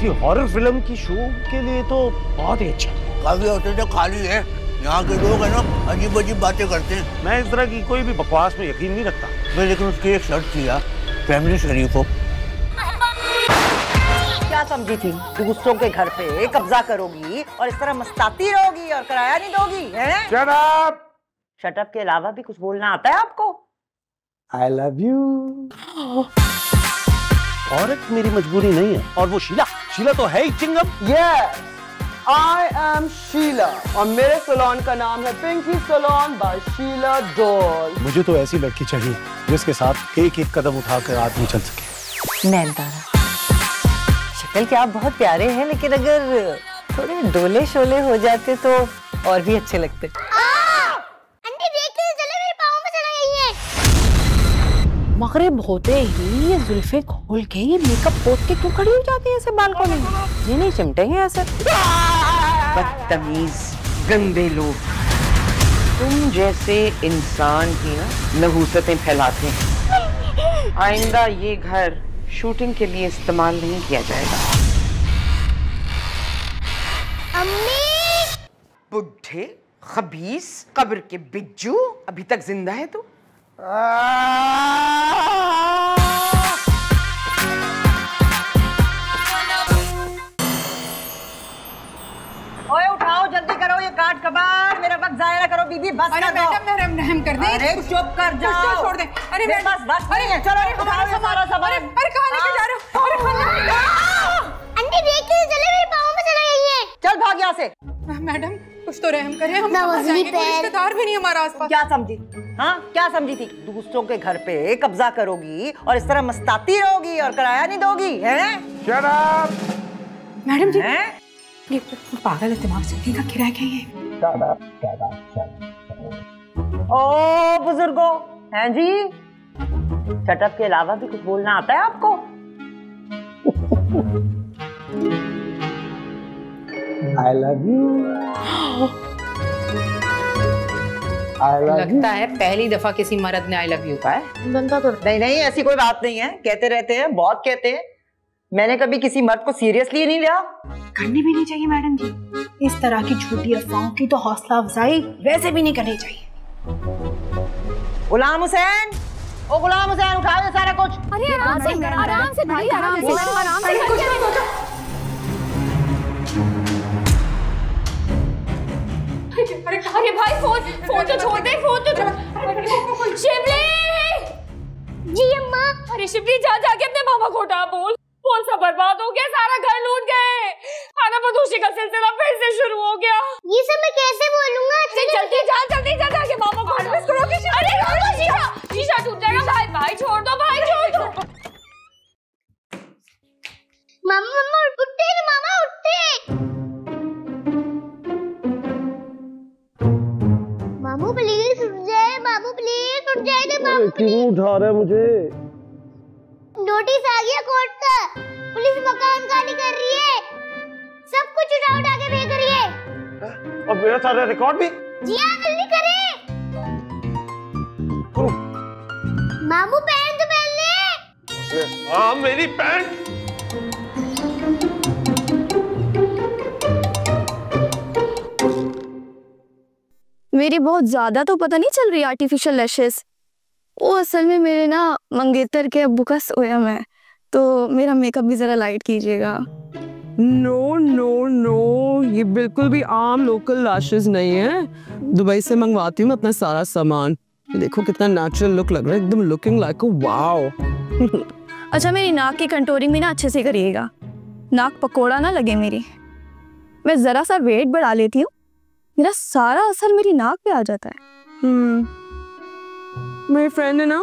किसी horror film की show के लिए तो बहुत ही अच्छा। काफी होटल तो खाली है, यहाँ के लोग है ना अजीब अजीब बातें करते हैं। मैं इस तरह की कोई भी बकवास में यकीन नहीं रखता। मैं लेकिन उसकी एक शर्त थी यार, फैमिली शरीफ हो। क्या समझी थी? दूसरों के घर पे कब्जा करोगी और इस तरह मस्ताती रहोगी और किराया नहीं दोगी, हैं? Shut up! शट अप के अलावा भी कुछ बोलना आता है आपको? I love you। औरत मेरी मजबूरी नहीं है। और वो शीला तो है ही Chingam. Yes, I am Sheila और मेरे सैलून का नाम है Pinky salon by Sheela Doll. मुझे तो ऐसी लड़की चाहिए जिसके साथ एक एक कदम उठाकर आदमी चल सके। नैनतारा, शक्ल के आप बहुत प्यारे हैं, लेकिन अगर थोड़े डोले शोले हो जाते तो और भी अच्छे लगते। आंटी देखिए, जले मेरे पाँव में चला गई है। मगरिब होते ही ये जुल्फे खोल के ये मेकअप पोत के क्यों खड़ी हो जाती है ऐसे बालकनी में? ये नहीं चिमटेंगे ऐसे। बदतमीज गंदे लोग, तुम जैसे इंसान की ना नहूसतें फैलाते हैं। आइंदा ये घर शूटिंग के लिए इस्तेमाल नहीं किया जाएगा। अम्मी! बुढ़े, खबीस, कब्र के बिज्जू, अभी तक जिंदा है तू? ओए उठाओ, जल्दी करो, ये काट कबाड़, मेरा वक्त जाया ना करो बीबी, बस कर दो। मैडम रहम कर दे। अरे चुप कर जाओ, छोड़ दे। अरे बस नहीं है, चलो उठाओ ये सारा सामान। अरे कहाँ लेके जा रहे हो? अरे खाना। आंटी देखिए, जले मेरे पाँव में चला गई है। चल भाग यहाँ से। मैडम कुछ तो रहम करें, हम ना कहाँ वज़नी जाएंगे? कोई पैर। रिश्तेदार भी नहीं हमारा आसपास। क्या समझी? हाँ, क्या समझी थी? दूसरों के घर पे कब्जा करोगी और इस तरह मस्ताती रहोगी और किराया नहीं दोगी, हैं? Shut up! मैडम जी, हैं? ये पागल है, दिमाग से का किराया क्या ये? ओ बुजुर्गो, हैं जी? शटअप के अलावा भी कुछ बोलना आता है आपको? I love you। लगता है पहली दफा किसी मर्द ने आई लव यू कहा है। बनता तो नहीं, ऐसी कोई बात नहीं है, कहते रहते हैं, बहुत कहते हैं। मैंने कभी किसी मर्द को सीरियसली नहीं लिया। करनी भी नहीं चाहिए मैडम जी, इस तरह की झूठी अफवाहों की तो हौसला अफजाई वैसे भी नहीं करनी चाहिए। गुलाम हुसैन, ओ गुलाम हुसैन, उठाओ ये सारा कुछ। अरे आराम से भाई, आराम से आराम से। अरे भाई फोन तो छोड़ दे, फोन तो। शिवली! जी अम्मा। अरे शिवली, जा जाके अपने मामा को उठा बोल। फोन सब बर्बाद हो गया, सारा घर लूट गए, खाना बदोशी का सिलसिला फिर से शुरू हो गया। ये सब मैं कैसे बोलूंगा? जल्दी जा जाके मामा को एडवाइस करो कि अरे शीशा टूट जाएगा। भाई छोड़ दो, भाई छोड़ दो। मम्मा उठते हैं, मामा उठते। मामू प्लीज उठ जाए, मामू प्लीज उठ जाए ना मामू। क्यों उठा रहा है मुझे? नोटिस आ गया कोर्ट का, पुलिस मकान खाली कर रही है, सब कुछ उठा के फेंक रही है। और मेरा सारा रिकॉर्ड भी? जी हाँ, जल्दी करें। मामू पैंट तो पहन ले। हाँ, मेरी पैंट। मेरी बहुत ज्यादा तो पता नहीं चल रही आर्टिफिशियल लैशेस। वो असल में मेरे ना मंगेतर के अब्बू का सोयम है, तो मेरा मेकअप भी जरा लाइट कीजिएगा। नो नो नो, ये बिल्कुल भी आम लोकल लैशेस नहीं है। दुबई से मंगवाती हूँ अपना सारा सामान। देखो कितना नेचुरल लुक लग रहा है, एकदम लुकिंग लाइक अ वाओ। अच्छा, मेरी नाक की कंटूरिंग भी ना अच्छे से करिएगा, नाक पकोड़ा ना लगे मेरी। मैं जरा सा वेट बढ़ा लेती हूँ, मेरा सारा असर मेरी नाक पे आ जाता है। मेरी फ्रेंड है ना,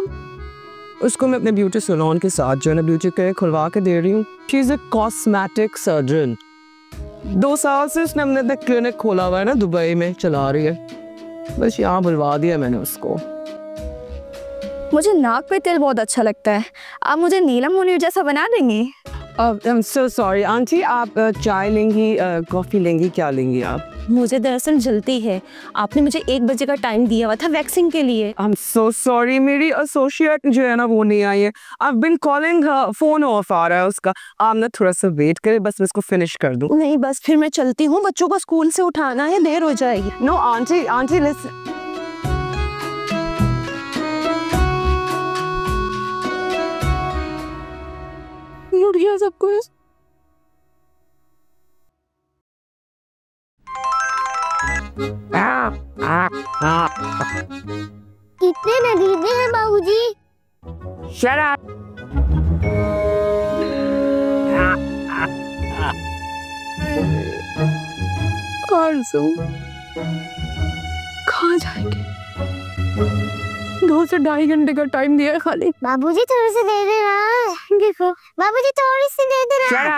उसको मैं अपने ब्यूटी सैलून के साथ जो है ना ब्यूटी के खुलवा के दे रही हूँ। She is a cosmetic surgeon. 2 साल से उसने अपने अपना क्लिनिक खोला हुआ है ना, दुबई में चला रही है। बस यहाँ बुलवा दिया मैंने उसको। मुझे नाक पे तेल बहुत अच्छा लगता है, आप मुझे नीलम मुनीर जैसा बना देंगी? I'm so sorry आंटी, आप चाय लेंगी, कॉफ़ी लेंगी, क्या लेंगी आप? मुझे दरअसल जल्दी है, आपने मुझे 1 बजे का टाइम दिया हुआ था वैक्सिंग के लिए। I'm so sorry, मेरी एसोसिएट जो है ना वो नहीं आई है। I've been calling her, phone off आ रहा है उसका। आप ना थोड़ा सा वेट करें, बस मैं इसको फिनिश कर दूँ। नहीं बस फिर मैं चलती हूँ, बच्चों को स्कूल से उठाना है, देर हो जाएगी। No aunty listen। उठ गया सब कुछ। कितने नगीने हैं बाबूजी? Shut up। आरज़ू, कहाँ जाएंगे? 2 से 2.5 घंटे का टाइम दिया है खाली। बाबूजी थोड़ी सी दे देना। देखो बाबूजी थोड़ी सी दे देना।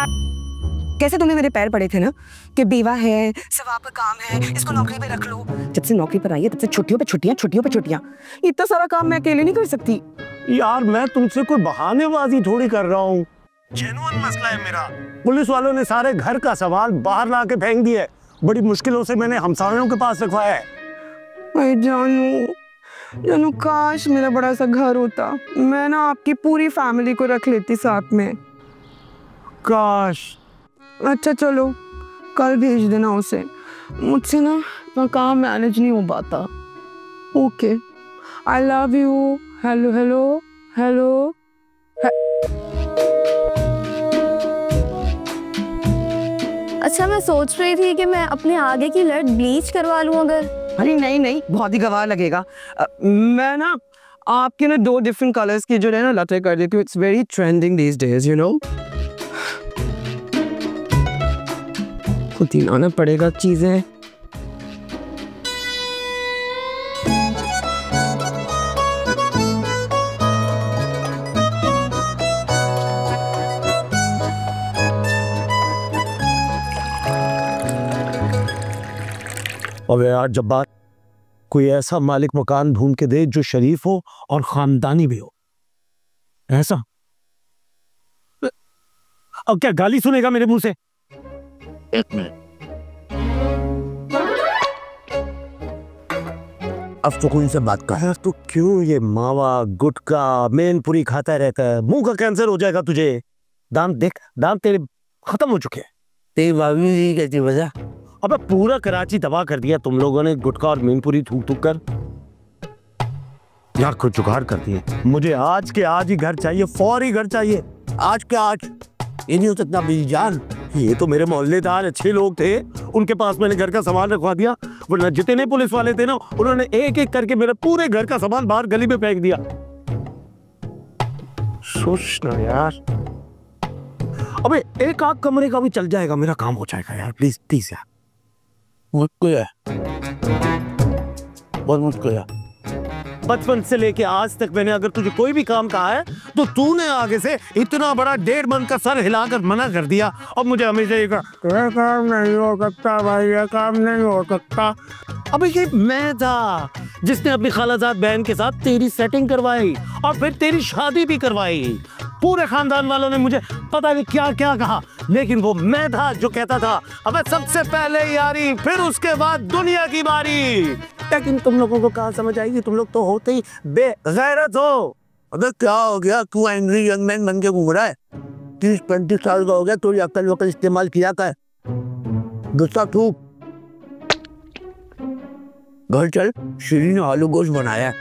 कैसे तुमने मेरे पैर पड़े थे ना कि बीवा है, सवाब का काम है, इसको नौकरी पे रख लो। जब से नौकरी पर आई है तब से छुट्टियों पे छुट्टियां। इतना सारा काम मैं अकेले नहीं कर सकती। यार मैं तुमसे कोई बहानेबाजी थोड़ी कर रहा हूँ, जेन्युइन मसला है मेरा। पुलिस वालों ने सारे घर का सामान बाहर ला के फेंक दिया। बड़ी मुश्किलों से मैंने हमसायों के पास रखवाया है। अरे जानू काश मेरा बड़ा सा घर होता, मैं ना आपकी पूरी फैमिली को रख लेती साथ में। काश। अच्छा चलो कल भेज देना उसे, मुझसे ना काम मैनेज नहीं हो पाता। Okay, I love you. Hello. अच्छा मैं सोच रही थी कि मैं अपने आगे की लट ब्लीच करवा लूं अगर। अरे नहीं, बहुत ही गवार लगेगा। मैं ना आपके ना 2 डिफरेंट कलर्स की जो है ना लटें कर देती हूँ। It's very trending these days, you know. खुद ही लाना पड़ेगा चीजें। अबे यार जब्बार, कोई ऐसा मालिक मकान ढूंढ के दे जो शरीफ हो और खानदानी भी हो। ऐसा अब क्या गाली सुनेगा मेरे मुंह से? 1 मिनट। अब सुकून से बात कर। यार तू क्यों ये मावा गुटखा मेनपुरी खाता रहता है? मुंह का कैंसर हो जाएगा तुझे। दांत देख, दांत तेरे खत्म हो चुके हैं। तेरी भाभी जी कहती वजह। अबे पूरा कराची तबाह कर दिया तुम लोगों ने गुटखा और मेनपुरी थूक कर। यार कुछ जुगाड़ कर दिए। मुझे आज के आज ही घर चाहिए, फौरी घर चाहिए। आज के आज ये नहीं हो सकता मेरी जान। ये तो मेरे मोहल्लेदार अच्छे लोग थे, उनके पास मैंने घर का सामान रखवा दिया, वरना जितने पुलिस वाले थे ना उन्होंने एक एक करके मेरे पूरे घर का सामान बाहर गली में फेंक दिया। सोच ना यार। अबे एक आध कमरे का भी चल जाएगा, मेरा काम हो जाएगा यार। प्लीज यार। मुझको है, बहुत मुझको है। बचपन से लेके आज तक मैंने अगर तुझे कोई भी काम कहा है तो तूने आगे से इतना बड़ा 1.5 मन का सर हिलाकर मना कर दिया। और मुझे हमेशा ये काम नहीं हो सकता भाई, ये काम नहीं हो सकता। अबे ये मैं था जिसने अपनी खालाजाद बहन के साथ तेरी सेटिंग करवाई और फिर तेरी शादी भी करवाई। पूरे खानदान वालों ने मुझे पता नहीं क्या क्या कहा, लेकिन वो मैं था जो कहता था अबे सबसे पहले यारी, फिर उसके बाद दुनिया की बारी। लेकिन तुम लोगों को कहाँ समझ आएगी, तुम लोग तो होते ही बेगैरत हो। अबे क्या हो गया, तू एंग्री यंग मैन बन के घूम रहा है? 30-35 साल का हो गया, थोड़ी अक्ल वक्ल इस्तेमाल किया कर। गुस्सा थूक। घर चल, श्री ने आलू गोश्त बनाया है,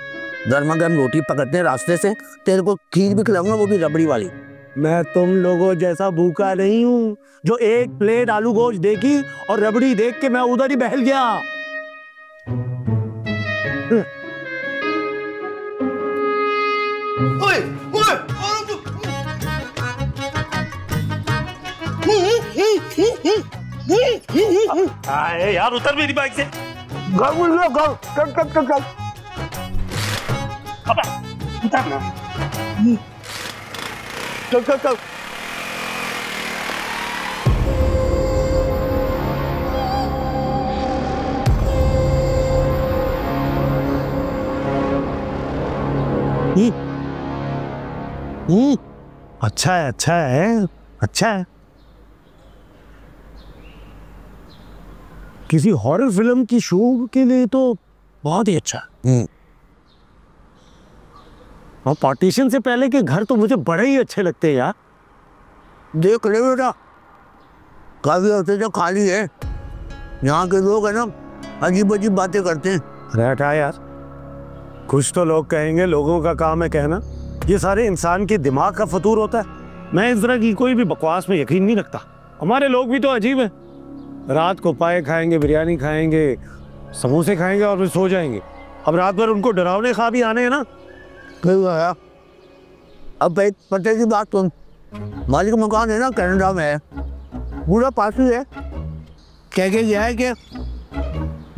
गर्मा गर्म रोटी पकड़ते हैं रास्ते से, तेरे को खीर भी खिलाऊंगा, वो भी रबड़ी वाली। मैं तुम लोगों जैसा भूखा नहीं हूँ जो एक प्लेट आलू गोश्त देखी और रबड़ी देख के मैं उधर ही बहल गया। ओए, ओए, आए यार उतर मेरी बाइक से। चल। अच्छा है अच्छा है। किसी हॉरर फिल्म की शो के लिए तो बहुत ही अच्छा है। और पार्टीशन से पहले के घर तो मुझे बड़े ही अच्छे लगते हैं यार। देख ले बेटा, काफी हफ्ते से खाली है। यहाँ के लोग है ना अजीब अजीब बातें करते हैं। अरे हटा यार, कुछ तो लोग कहेंगे, लोगों का काम है कहना। ये सारे इंसान के दिमाग का फतूर होता है। मैं इस तरह की कोई भी बकवास में यकीन नहीं रखता। हमारे लोग भी तो अजीब है। रात को पाए खाएंगे, बिरयानी खाएंगे, समोसे खाएंगे और फिर सो जाएंगे। अब रात भर उनको डरावने ख्वाब ही आने हैं ना। अब भाई पते की बात सुन, मालिक मकान है ना कनाडा में है, पूरा पास ही है। कह के गया है कि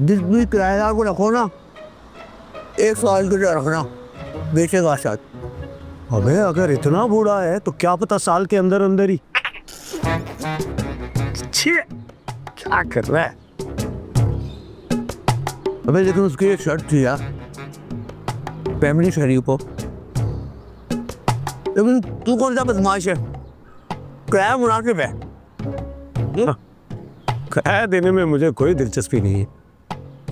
जिस भी किराएदार को रखो ना 1 साल के लिए रखना, बेचेगा शायद। अबे अगर इतना बूढ़ा है तो क्या पता साल के अंदर अंदर ही। क्या कर रहा है? अबे लेकिन उसकी एक शर्त थी यार, फैमिली शरीफ हो। लेकिन तू कौन सा बदमाश है, किराया मुनासिब है। किराया देने में मुझे कोई दिलचस्पी नहीं है।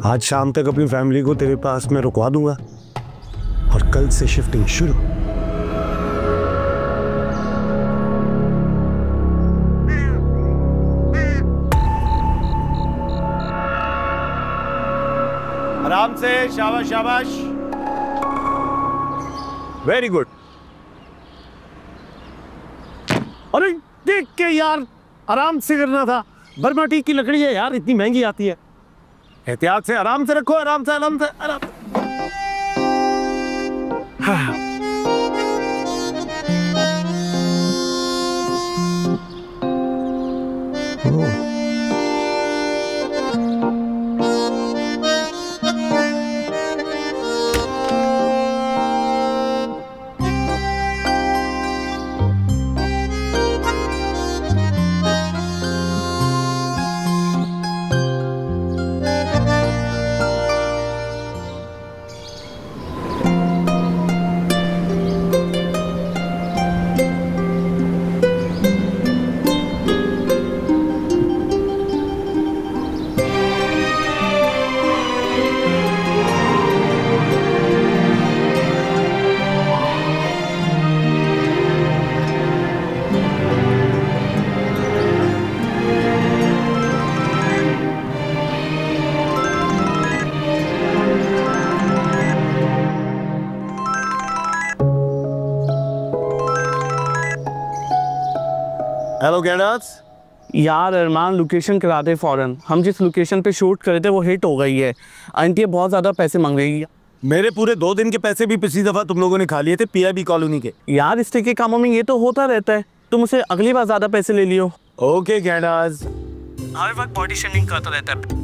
आज शाम तक अपनी फैमिली को तेरे पास में रुकवा दूंगा और कल से शिफ्टिंग शुरू। आराम से, शाबाश शाबाश, वेरी गुड। अरे देख के यार, आराम से करना था। बर्मा टीक की लकड़ी है यार, इतनी महंगी आती है। एहतियात से, आराम से रखो, आराम से आराम से आराम से। हाँ। हेलो गैंडास। यार अरमान लोकेशन करा दे फौरन, हम जिस लोकेशन पे शूट करे थे वो हिट हो गई है। आंटी बहुत ज़्यादा पैसे मांग रही है। मेरे पूरे 2 दिन के पैसे भी पिछली दफा तुम लोगों ने खा लिए थे पीआईबी कॉलोनी के। यार इस तरह के कामों में ये तो होता रहता है, तुम उसे अगली बार ज़्यादा पैसे ले लियो। ओके गैंडास। हर वक्त बॉडी शेमिंग करता रहता है।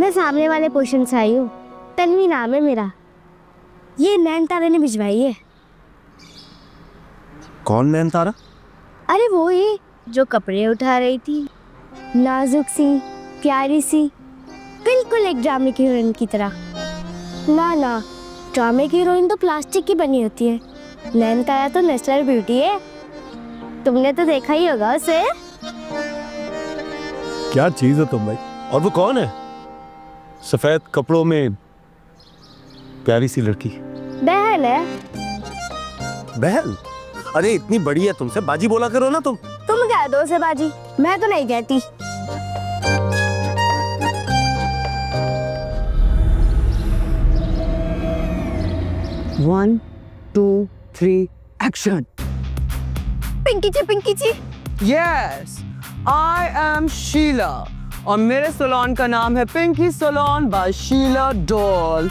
मैं सामने वाले पोर्शन से आई हूँ। तन्वी नाम है मेरा। ये नैनतारा ने भिजवाई है। कौन नैनतारा? अरे वो ही जो कपड़े उठा रही थी, नाजुक सी, प्यारी सी, बिल्कुल एक ड्रामे की हीरोइन की तरह। ना ना, ड्रामे की हीरोइन तो प्लास्टिक की बनी होती है, नैनतारा तो नेचुरल ब्यूटी है। तुमने तो देखा ही होगा उसे। क्या चीज है तुम भाई। और वो कौन है सफेद कपड़ों में प्यारी सी लड़की? बहन है। बहन? अरे इतनी बड़ी है तुमसे बाजी बोला करो ना तुम कह दो उसे बाजी, मैं तो नहीं कहती। One, 2, 3, action. Pinky ji. Yes, I am Sheila और मेरे सैलून का नाम है Pinky salon by Sheela Doll.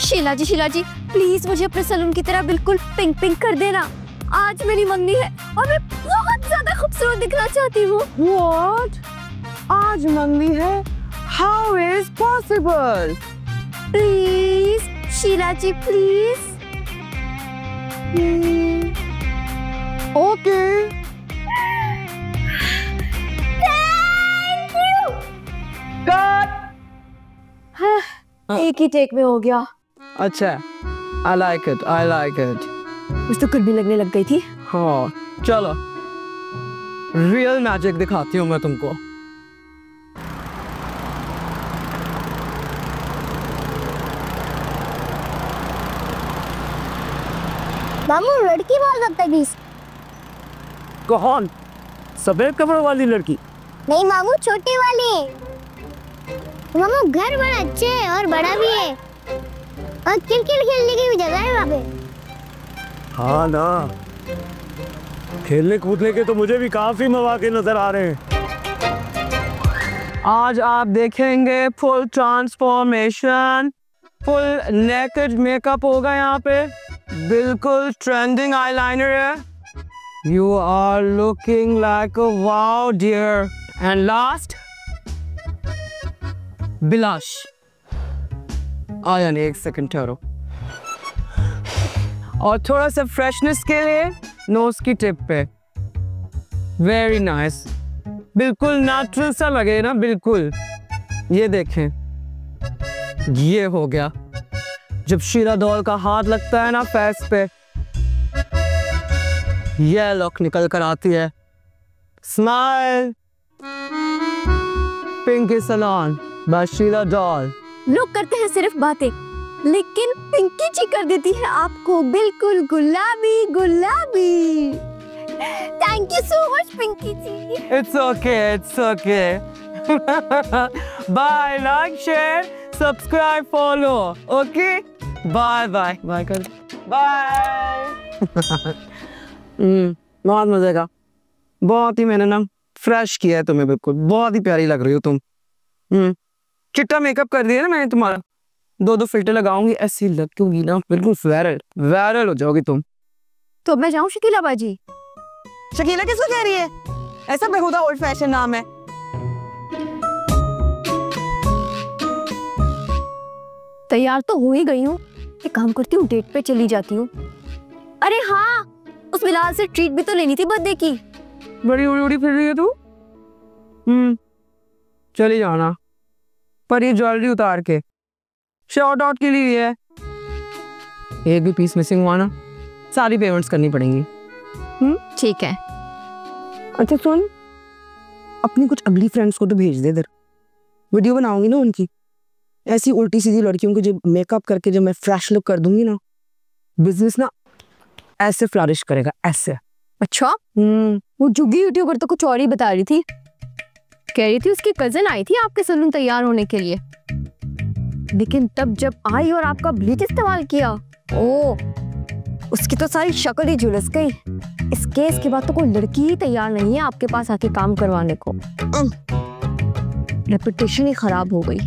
Sheela ji please मुझे अपने सैलून की तरह बिल्कुल पिंक पिंक कर देना। आज मेरी मंगनी है और मैं बहुत ज्यादा खूबसूरत दिखना चाहती हूँ। What? आज मंगनी है? How is possible? Please Sheela ji please. Okay. Thank you. Cut. एक ही टेक में हो गया। अच्छा, I like it, I like it. मुझे तो कुछ भी लगने लग गई थी। हाँ, चलो रियल मैजिक दिखाती हूँ मैं तुमको। मामू लड़की बहुत बदतमीज। कौन? सफेद कपड़ों वाली लड़की? नहीं मामू, छोटी वाली। मामू घर बड़ा अच्छा है और बड़ा भी है और क्रिकेट खेलने की भी जगह है वहाँ पे। हाँ ना, खेलने कूदने के तो मुझे भी काफी मौके नजर आ रहे हैं। आज आप देखेंगे full transformation, full naked makeup होगा यहाँ पे, बिल्कुल ट्रेंडिंग आईलाइनर है। You are looking like a wow dear. And last blush. आया नहीं, एक सेकंड ठहरो। और थोड़ा सा फ्रेशनेस के लिए नोज की टिप पे। वेरी नाइस, बिल्कुल नेचुरल सा लगे ना, बिल्कुल। ये देखें, ये हो गया। जब शीला दौल का हाथ लगता है ना फेस पे, ये लुक निकल कर आती है। Smile. Pinky salon by Sheela Doll. लोग करते हैं सिर्फ बातें, लेकिन पिंकी जी कर देती है आपको बिल्कुल गुलाबी गुलाबी। Thank you so much Pinky ji. It's okay, it's okay. Bye, like, share, subscribe, follow. Okay, bye bye bye कर, बाय। बहुत मजे का, बहुत ही मैंने ना फ्रेश किया है तुम्हें, बिल्कुल बहुत ही प्यारी लग रही हो तुम। चिट्टा मेकअप कर दिया ना मैंने तुम्हारा। 2 फिल्टर लगाऊंगी, ऐसी लगूंगी ना बिल्कुल वायरल वायरल हो जाओगी तुम। तो मैं जाऊं शकीला बाजी? शकीला किसको कह रही है? ऐसा बेहुदा ओल्ड फैशन नाम है। तैयार तो हो ही गई हूँ, एक काम करती हूँ, डेट पे चली जाती हूँ। अरे हाँ, उस बिलाल से ट्रीट भी तो लेनी थी बर्थडे की। बड़ी उड़ी उड़ी फिर रही है तू। चली जाना, पर ये ज्वेलरी उतार के शॉर्ट आउट के लिए है। एक भी पीस मिसिंग हुआ ना, सारी पेमेंट्स करनी पड़ेंगी। ठीक है। अच्छा सुन, अपनी कुछ अगली फ्रेंड्स को तो भेज दे इधर, वीडियो बनाऊंगी ना उनकी। ऐसी उल्टी सीधी लड़कियों को जब मेकअप करके जब मैं फ्रेश लुक कर दूंगी ना, बिजनेस ना ऐसे फ्लरिश करेगा, ऐसे। अच्छा, वो जुगी यूट्यूबर तो कुछ और ही बता रही थी। कह रही थी उसकी कजन आई थी आपके सैलून तैयार होने के लिए, लेकिन तब जब आई और आपका ब्लीच इस्तेमाल किया, उसकी तो सारी शक्ल ही झुलस गई। इस केस के बाद तो कोई लड़की ही तैयार नहीं है आपके पास आके काम करवाने को। रेपुटेशन ही खराब हो गई।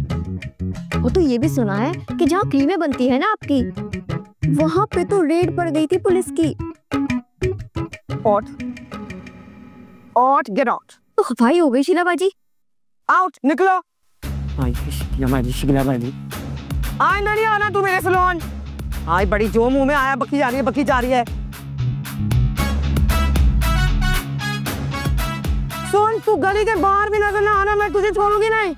वो तो ये भी सुना है कि जहाँ क्रीमें बनती है ना आपकी, वहां पे तो रेड पड़ गई थी पुलिस की। Out, get out. तो खफाई हो गई शीला बाजी। आउट, निकलो। आइंदा नहीं आना तू मेरे सैलून। आई बड़ी जो मुंह में आया, बकी जा रही है, बकी जा रही है। सुन, तू गली के बाहर भी नजर ना आना, मैं तुझे छोड़ूंगी नहीं।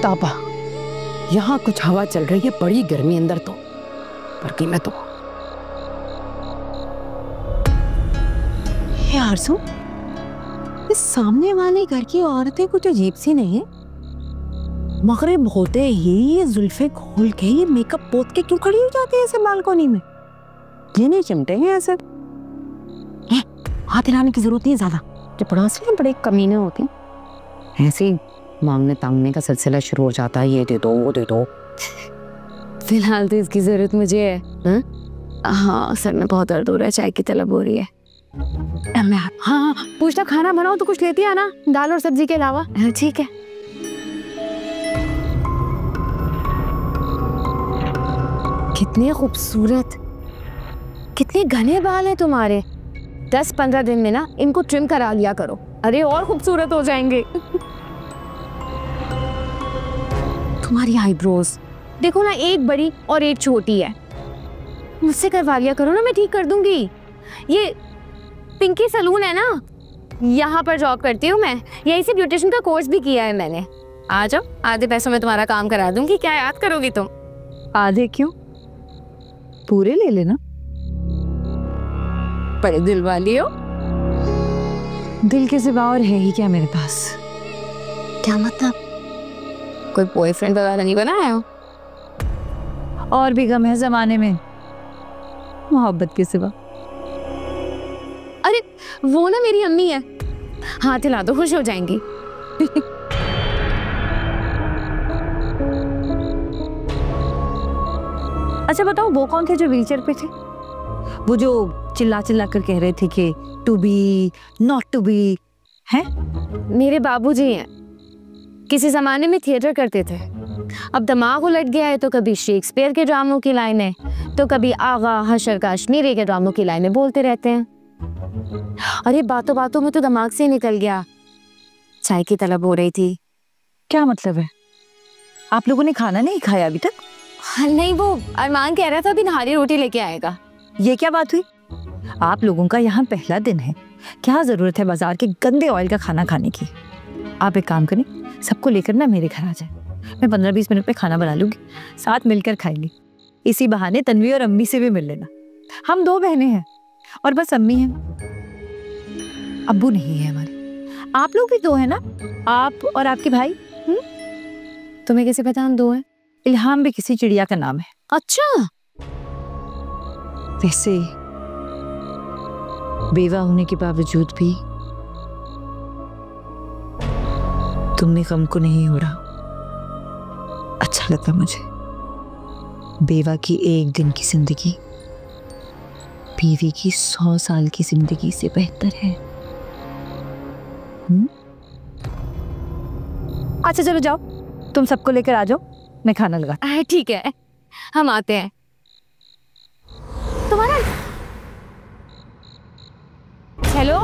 तापा, यहाँ कुछ हवा चल रही है, बड़ी गर्मी अंदर तो, पर की मैं तो यार सो इस सामने वाले घर की औरतें कुछ अजीब सी नहीं है। मगरिब होते ही ये जुल्फे खोल के ये मेकअप पोत के क्यों खड़ी हो जाती है ऐसे बालकोनी में? ये नहीं चिमटे हैं ऐसे। हाथ हिलाने की जरूरत नहीं है ज्यादा, जो पड़ोसी में बड़े कमीने होते हैं, ऐसे ही मांगने तांगने का सिलसिला शुरू हो जाता है, ये दे दो वो दे दो। फिलहाल तो इसकी जरूरत मुझे है। हाँ, सर में बहुत दर्द हो रहा है, चाय की तलब हो रही है। हाँ, पूछना खाना बनाओ तो कुछ लेती है ना, दाल और सब्जी के अलावा। ठीक है। कितने खूबसूरत, कितने घने बाल हैं तुम्हारे। 10-15 दिन में ना इनको ट्रिम करा लिया करो, अरे और खूबसूरत हो जाएंगे। तुम्हारी आईब्रोज देखो ना, एक बड़ी और एक छोटी है। मुझसे करवा लिया करो ना, मैं ठीक कर दूंगी। ये पिंकी सैलून है ना, यहाँ पर जॉब करती हूँ मैं, यही से ब्यूटिशियन का कोर्स भी किया है मैंने। आ जाओ, आधे पैसों में तुम्हारा काम करा दूंगी। क्या याद करोगी तुम? आधे क्यों, पूरे ले लेना। बड़े दिल वाली हो। दिल के सिवा और है ही क्या मेरे पास? क्या मतलब? कोई बॉयफ्रेंड वगैरह नहीं बनाया हो? और भी गम है जमाने में मोहब्बत के सिवा। अरे वो ना मेरी अम्मी है, हाथ हिला दो, खुश हो जाएंगी। अच्छा बताओ, वो कौन थे जो व्हीलचेयर पे थे? वो जो चिल्ला चिल्ला कर कह रहे थे कि to be not to be हैं? मेरे बाबूजी हैं, किसी जमाने में थिएटर करते थे। अब दिमाग उलट गया है, तो कभी शेक्सपियर के ड्रामों की लाइनें, तो कभी आगा हशर कश्मीरी के ड्रामों की लाइनें बोलते रहते हैं। अरे बातों बातों में तो दिमाग से निकल गया, चाय की तलब हो रही थी। क्या मतलब है? आप लोगों ने खाना नहीं खाया अभी तक? नहीं, वो अरमान कह रहा था अभी नहारी रोटी लेके आएगा। ये क्या बात हुई? आप लोगों का यहाँ पहला दिन है, क्या जरूरत है बाजार के गंदे ऑयल का खाना खाने की? आप एक काम करें, सबको लेकर ना मेरे घर आ जाए, मैं 15-20 मिनट में खाना बना लूंगी, साथ मिलकर खाएंगे। इसी बहाने तन्वी और अम्मी से भी मिल लेना। हम 2 बहनें हैं और बस अम्मी हैं, अब्बू नहीं है हमारे। आप लोग भी 2 हैं ना, आप और आपके भाई। तुम्हें कैसे पता हम 2 हैं? इल्हाम भी किसी चिड़िया का नाम है। अच्छा, वैसे बेवा होने के बावजूद भी तुमने गम को नहीं हो रहा। अच्छा लगता मुझे। बेवा की एक दिन की जिंदगी बीवी की 100 साल की जिंदगी से बेहतर है। अच्छा चलो जाओ, तुम सबको लेकर आ जाओ, मैं खाना लगा। ठीक है, हम आते हैं। तुम्हारा हेलो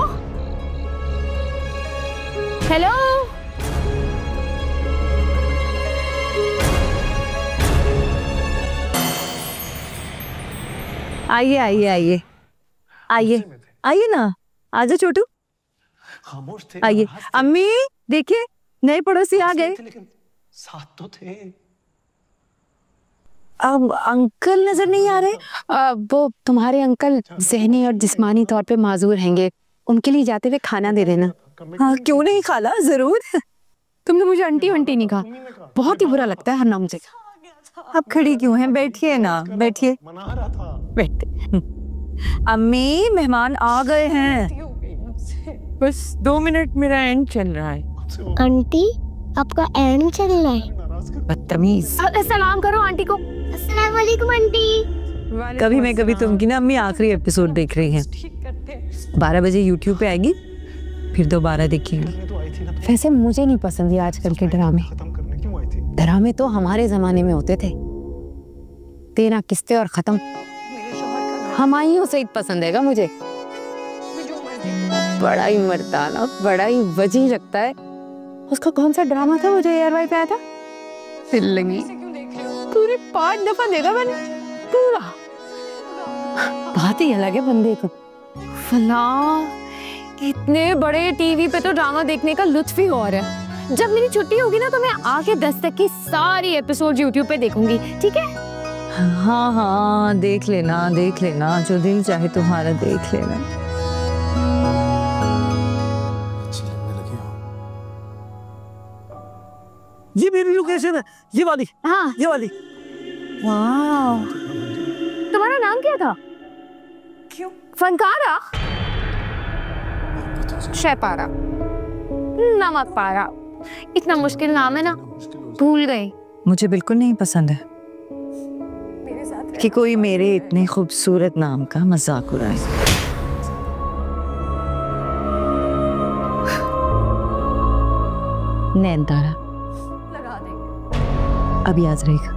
हेलो, आइए आइए आइए आइए आइए ना, आजा छोटू, आइए। अम्मी देखिए, नए पड़ोसी आ गए। साथ तो थे। अब अंकल नजर नहीं आ रहे? वो तुम्हारे अंकल ज़हनी और जिस्मानी तौर पे माजूर हैंगे, उनके लिए जाते हुए खाना दे देना। हाँ क्यों नहीं खाला, जरूर। तुमने मुझे आंटी वंटी नहीं कहा, बहुत ही बुरा लगता है हर नाम से। अब खड़ी क्यों हैं, बैठिए ना, बैठिए। बैठते। अम्मी मेहमान आ गए हैं, बस 2 मिनट मेरा एंड चल रहा है। आंटी आपका एंड चल रहा है? बदतमीज। सलाम करो आंटी को। अस्सलाम वालेकुम आंटी। कभी मैं कभी तुम की ना अम्मी आखिरी एपिसोड देख रही हैं, 12 बजे यूट्यूब पे आएगी, फिर दोबारा देखेंगे। वैसे मुझे नहीं पसंद ये आजकल के ड्रामे। ड्रामे तो हमारे जमाने में होते थे, 13 किस्तें और खत्म। हमायूं सईद पसंद हैगा मुझे, बड़ा ही मर्दाना, बड़ा ही वजीह लगता है। उसका कौन सा ड्रामा था वो जो एयरवाई पे आया था? फिल्मी। पूरे 5 दफा देखा मैंने पूरा। बात ही अलग है बंदे को। फला, इतने बड़े टीवी पे तो ड्रामा देखने का लुत्फ ही और है। जब मेरी छुट्टी होगी ना, तो मैं आके 10 तक की सारी एपिसोड यूट्यूब पे देखूंगी, ठीक है? हाँ हाँ देख लेना, देख लेना, जो दिल चाहे तुम्हारा देख लेना। ये मेरी लोकेशन है, ये वाली। हाँ, ये वाली। वाह, तुम्हारा नाम क्या था? क्यों? फनकारा, शैपारा, नमक पारा। इतना मुश्किल नाम है ना, भूल गई। मुझे बिल्कुल नहीं पसंद है कि कोई मेरे इतने खूबसूरत नाम का मजाक उड़ाए। नैनतारा अब याद रहेगा।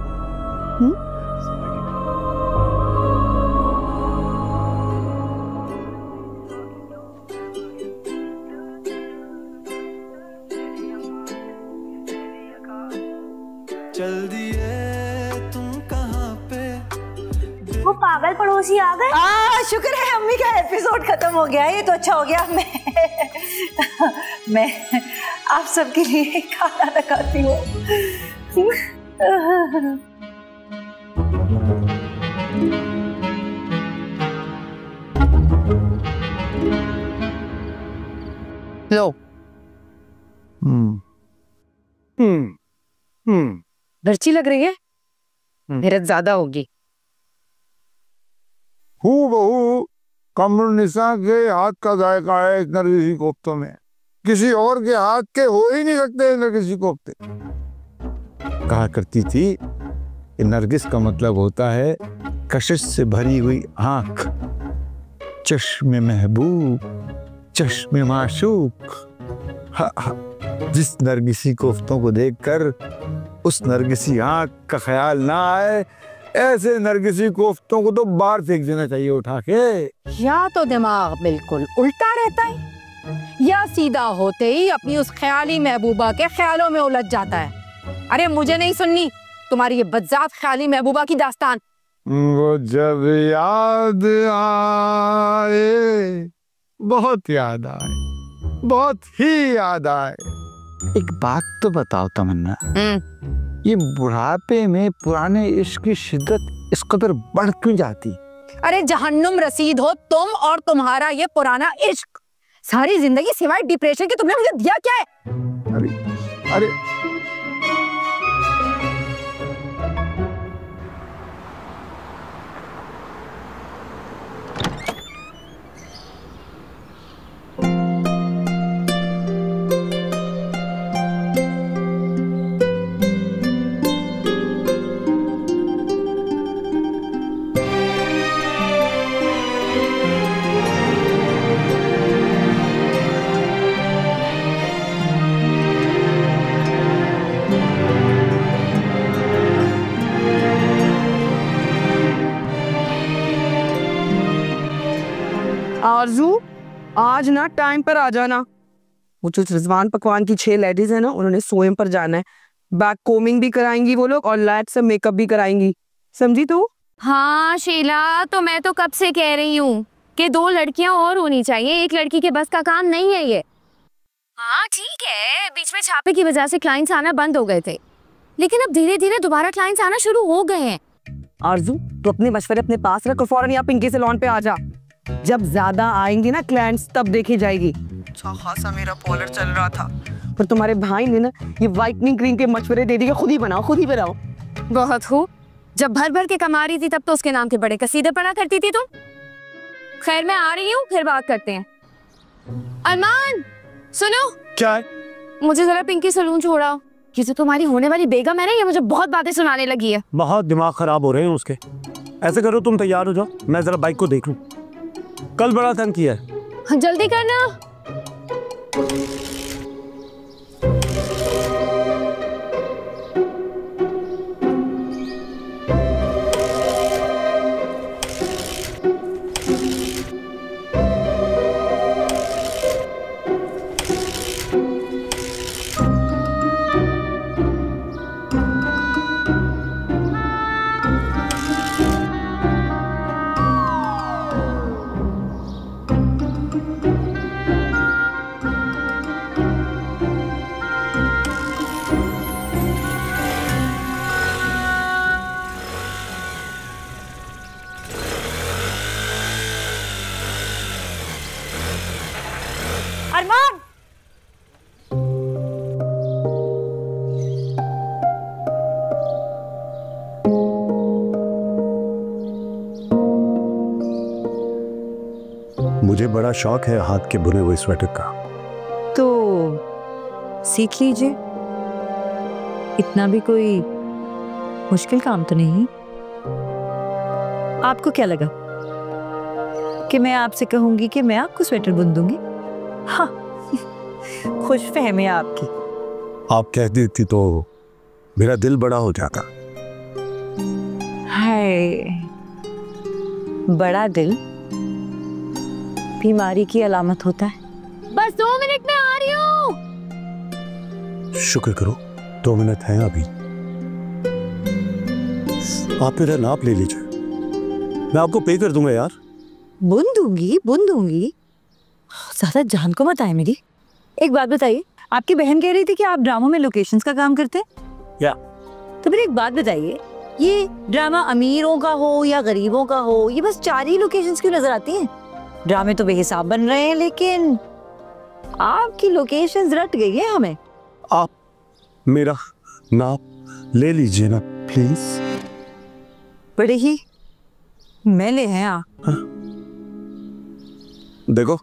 चल दिए तुम कहाँ पे? वो पागल पड़ोसी आ गए। शुक्र है अम्मी का एपिसोड खत्म हो गया, ये तो अच्छा हो गया। मैं आप सबके लिए खाना लगाती हूँ। लो। मिर्ची लग रही है, मेहनत ज्यादा होगी। हूबहू कमरुन्निसा के हाथ का जायका है इस नरगिसी कोफ्तों में। किसी और के हाथ के हो ही नहीं सकते नरगिसी कोफ्ते। कहा करती थी कि नरगिस का मतलब होता है कशिश से भरी हुई आंख, चश्मे महबूब, चश्मे माशूक। जिस नरगिसी कोफ्तों को देखकर उस नरगिसी आंख का ख्याल ना आए, ऐसे नरगिसी कोफ्तों को तो बाहर फेंक देना चाहिए उठा के। या तो दिमाग बिल्कुल उल्टा रहता है या सीधा होते ही अपनी उस ख्याली महबूबा के ख्यालों में उलझ जाता है। अरे मुझे नहीं सुननी तुम्हारी ये बदजात ख्याली महबूबा की दास्तान। वो जब याद आए, बहुत याद आए, बहुत ही याद आए। एक बात तो बताओ तमन्ना, ये बुढ़ापे में पुराने इश्क की शिद्दत इस कदर बढ़ क्यों जाती? अरे जहन्नुम रसीद हो तुम और तुम्हारा ये पुराना इश्क। सारी जिंदगी सिवाय डिप्रेशन के तुमने मुझे दिया क्या है? अरे आरजू, आज ना टाइम पर आ जाना। वो जो रिजवान पकवान की 6 लेडीज है ना, उन्होंने सोएम पर जाना है। बैक कोमिंग भी कराएंगी वो लोग और लैट से मेकअप भी कराएंगी, समझी तू? हाँ शीला, तो मैं तो कब से कह रही हूँ कि 2 लड़कियां और होनी चाहिए, एक लड़की के बस का काम नहीं है ये। हाँ ठीक है, बीच में छापे की वजह से क्लाइंट्स आना बंद हो गए थे, लेकिन अब धीरे धीरे दोबारा क्लाइंट्स आना शुरू हो गए हैं। आरजू, तो अपने मशवरे अपने पास रख और फौरन यहाँ पिंकी सैलून पे आ जा। जब ज्यादा आएंगे ना क्लाइंट्स तब देखी जाएगी। अच्छा खासा मेरा पॉलर चल रहा था, पर तुम्हारे भाई ने ना ये व्हाइटनिंग क्रीम के मशवरे दे दिए, खुद ही बनाओ खुद ही बनाओ। बहुत हो, जब भर भर के कमा रही थी तब तो उसके नाम के बड़े कसीदे पढ़ा करती थी तुम। खैर मैं आ रही हूँ, फिर बात करते हैं। अरमान सुनो। क्या है? मुझे जरा पिंकी सैलून छोड़ाओ। ये जो तुम्हारी होने वाली बेगम है ना, ये मुझे बहुत बातें सुनाने लगी है। बहुत दिमाग खराब हो रहे हैं उसके। ऐसे करो तुम तैयार हो जाओ, मैं जरा बाइक को देख लूं। कल बड़ा तंग किया है। जल्दी करना। अरमान, मुझे बड़ा शौक है हाथ के बुने हुए स्वेटर का। तो सीख लीजिए, इतना भी कोई मुश्किल काम तो नहीं। आपको क्या लगा कि मैं आपसे कहूंगी कि मैं आपको स्वेटर बुन दूंगी? हाँ, खुश फहमी आपकी। आप कह देती तो मेरा दिल बड़ा हो जाता। हाय, बड़ा दिल बीमारी की अलामत होता है। बस 2 मिनट में आ रही हूँ। शुक्र करो 2 मिनट हैं अभी। आप मेरा नाप ले लीजिए, मैं आपको पे कर दूंगा यार। बुन दूंगी ज्यादा जान को मत आए मेरी। एक बात बताइए, आपकी बहन कह रही थी कि आप ड्रामों में लोकेशंस का काम करते हैं? या तो फिर एक बात बताइए, ये ड्रामा अमीरों का हो या गरीबों का हो, ये बस 4 ही लोकेशंस क्यों नजर आती हैं? ड्रामे तो बेहिसाब बन रहे हैं, लेकिन आपकी लोकेशंस रट गई है हमें। आप मेरा नाम ले लीजिए ना प्लीज। बड़े ही मैले हैं आप। देखो,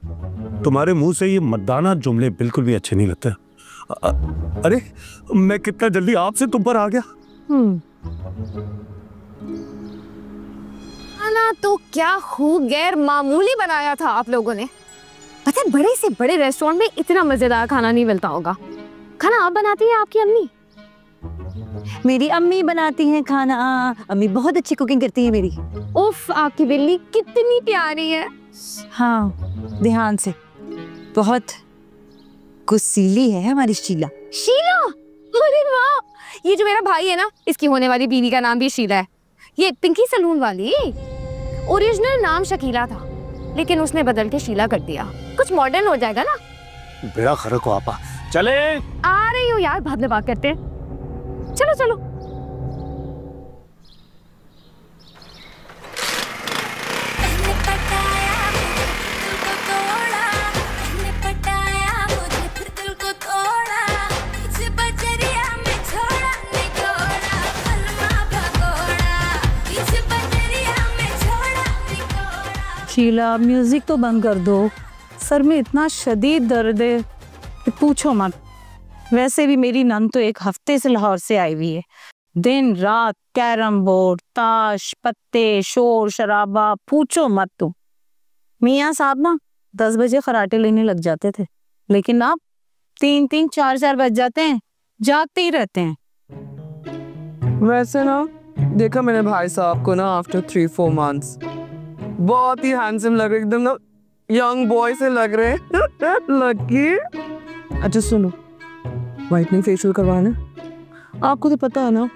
तुम्हारे मुंह से ये मर्दाना जुमले बिल्कुल भी अच्छे नहीं लगते। अरे मैं कितना जल्दी आपसे तुम पर आ गया। खाना तो क्या खूब गैर मामूली बनाया था आप लोगों ने। पता है, बड़े से बड़े रेस्टोरेंट में इतना मजेदार खाना नहीं मिलता होगा। खाना आप बनाती हैं, आपकी अम्मी? मेरी अम्मी बनाती हैं खाना, अम्मी बहुत अच्छी कुकिंग करती है मेरी। उफ, आपकी बिल्ली कितनी प्यारी है। हाँ, ध्यान से, बहुत गुस्सीली है हमारी शीला। शीला? अरे वाह, ये जो मेरा भाई है ना, इसकी होने वाली बीवी का नाम भी शीला है। ये पिंकी सलून वाली। ओरिजिनल नाम शकीला था, लेकिन उसने बदल के शीला कर दिया। कुछ मॉडर्न हो जाएगा ना। बेड़ा खरक हो आपा। चले आ रही हूँ यार, बाद में बात करते हैं। चलो चलो। शीला, म्यूजिक तो बंद कर दो। सर में इतना शदीद दर्द है कि पूछो मत। वैसे भी मेरी नन तो 1 हफ्ते से लाहौर से आई हुई है। दिन रात कैरम बोर्ड, ताश, पत्ते, शोर शराबा, पूछो मत तुम। मियाँ साहब ना 10 बजे खराटे लेने लग जाते थे, लेकिन अब 3-3, 4-4 बज जाते हैं, जागते ही रहते हैं। वैसे ना देखा मैंने भाई साहब को ना आफ्टर 3-4 मंथ्स, बहुत ही हैंडसम लग रहे, एकदम ना यंग बॉय से लग रहे हैं। लकी। अच्छा सुनो, व्हाइटनिंग फेशियल करवाना आपको तो पता है ना,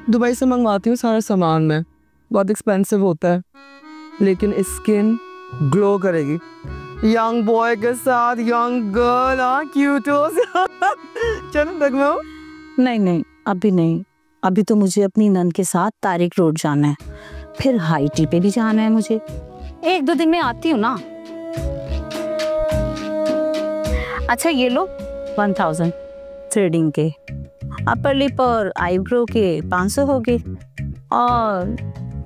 दुबई से मंगवाती हूँ सारा सामान मैं, बहुत एक्सपेंसिव होता है, लेकिन स्किन ग्लो करेगी यंग बॉय के साथ यंग गर्ल। क्यूटोस। चलो लगवाओ। नहीं, अभी नहीं। अभी तो मुझे अपनी नन के साथ तारिक रोड जाना है, फिर हाई टी पे भी जाना है मुझे। 1-2 दिन में आती हूँ ना। अच्छा ये लो 1000 थ्रेडिंग के, अपर लिप और आईब्रो के 500 हो गए, और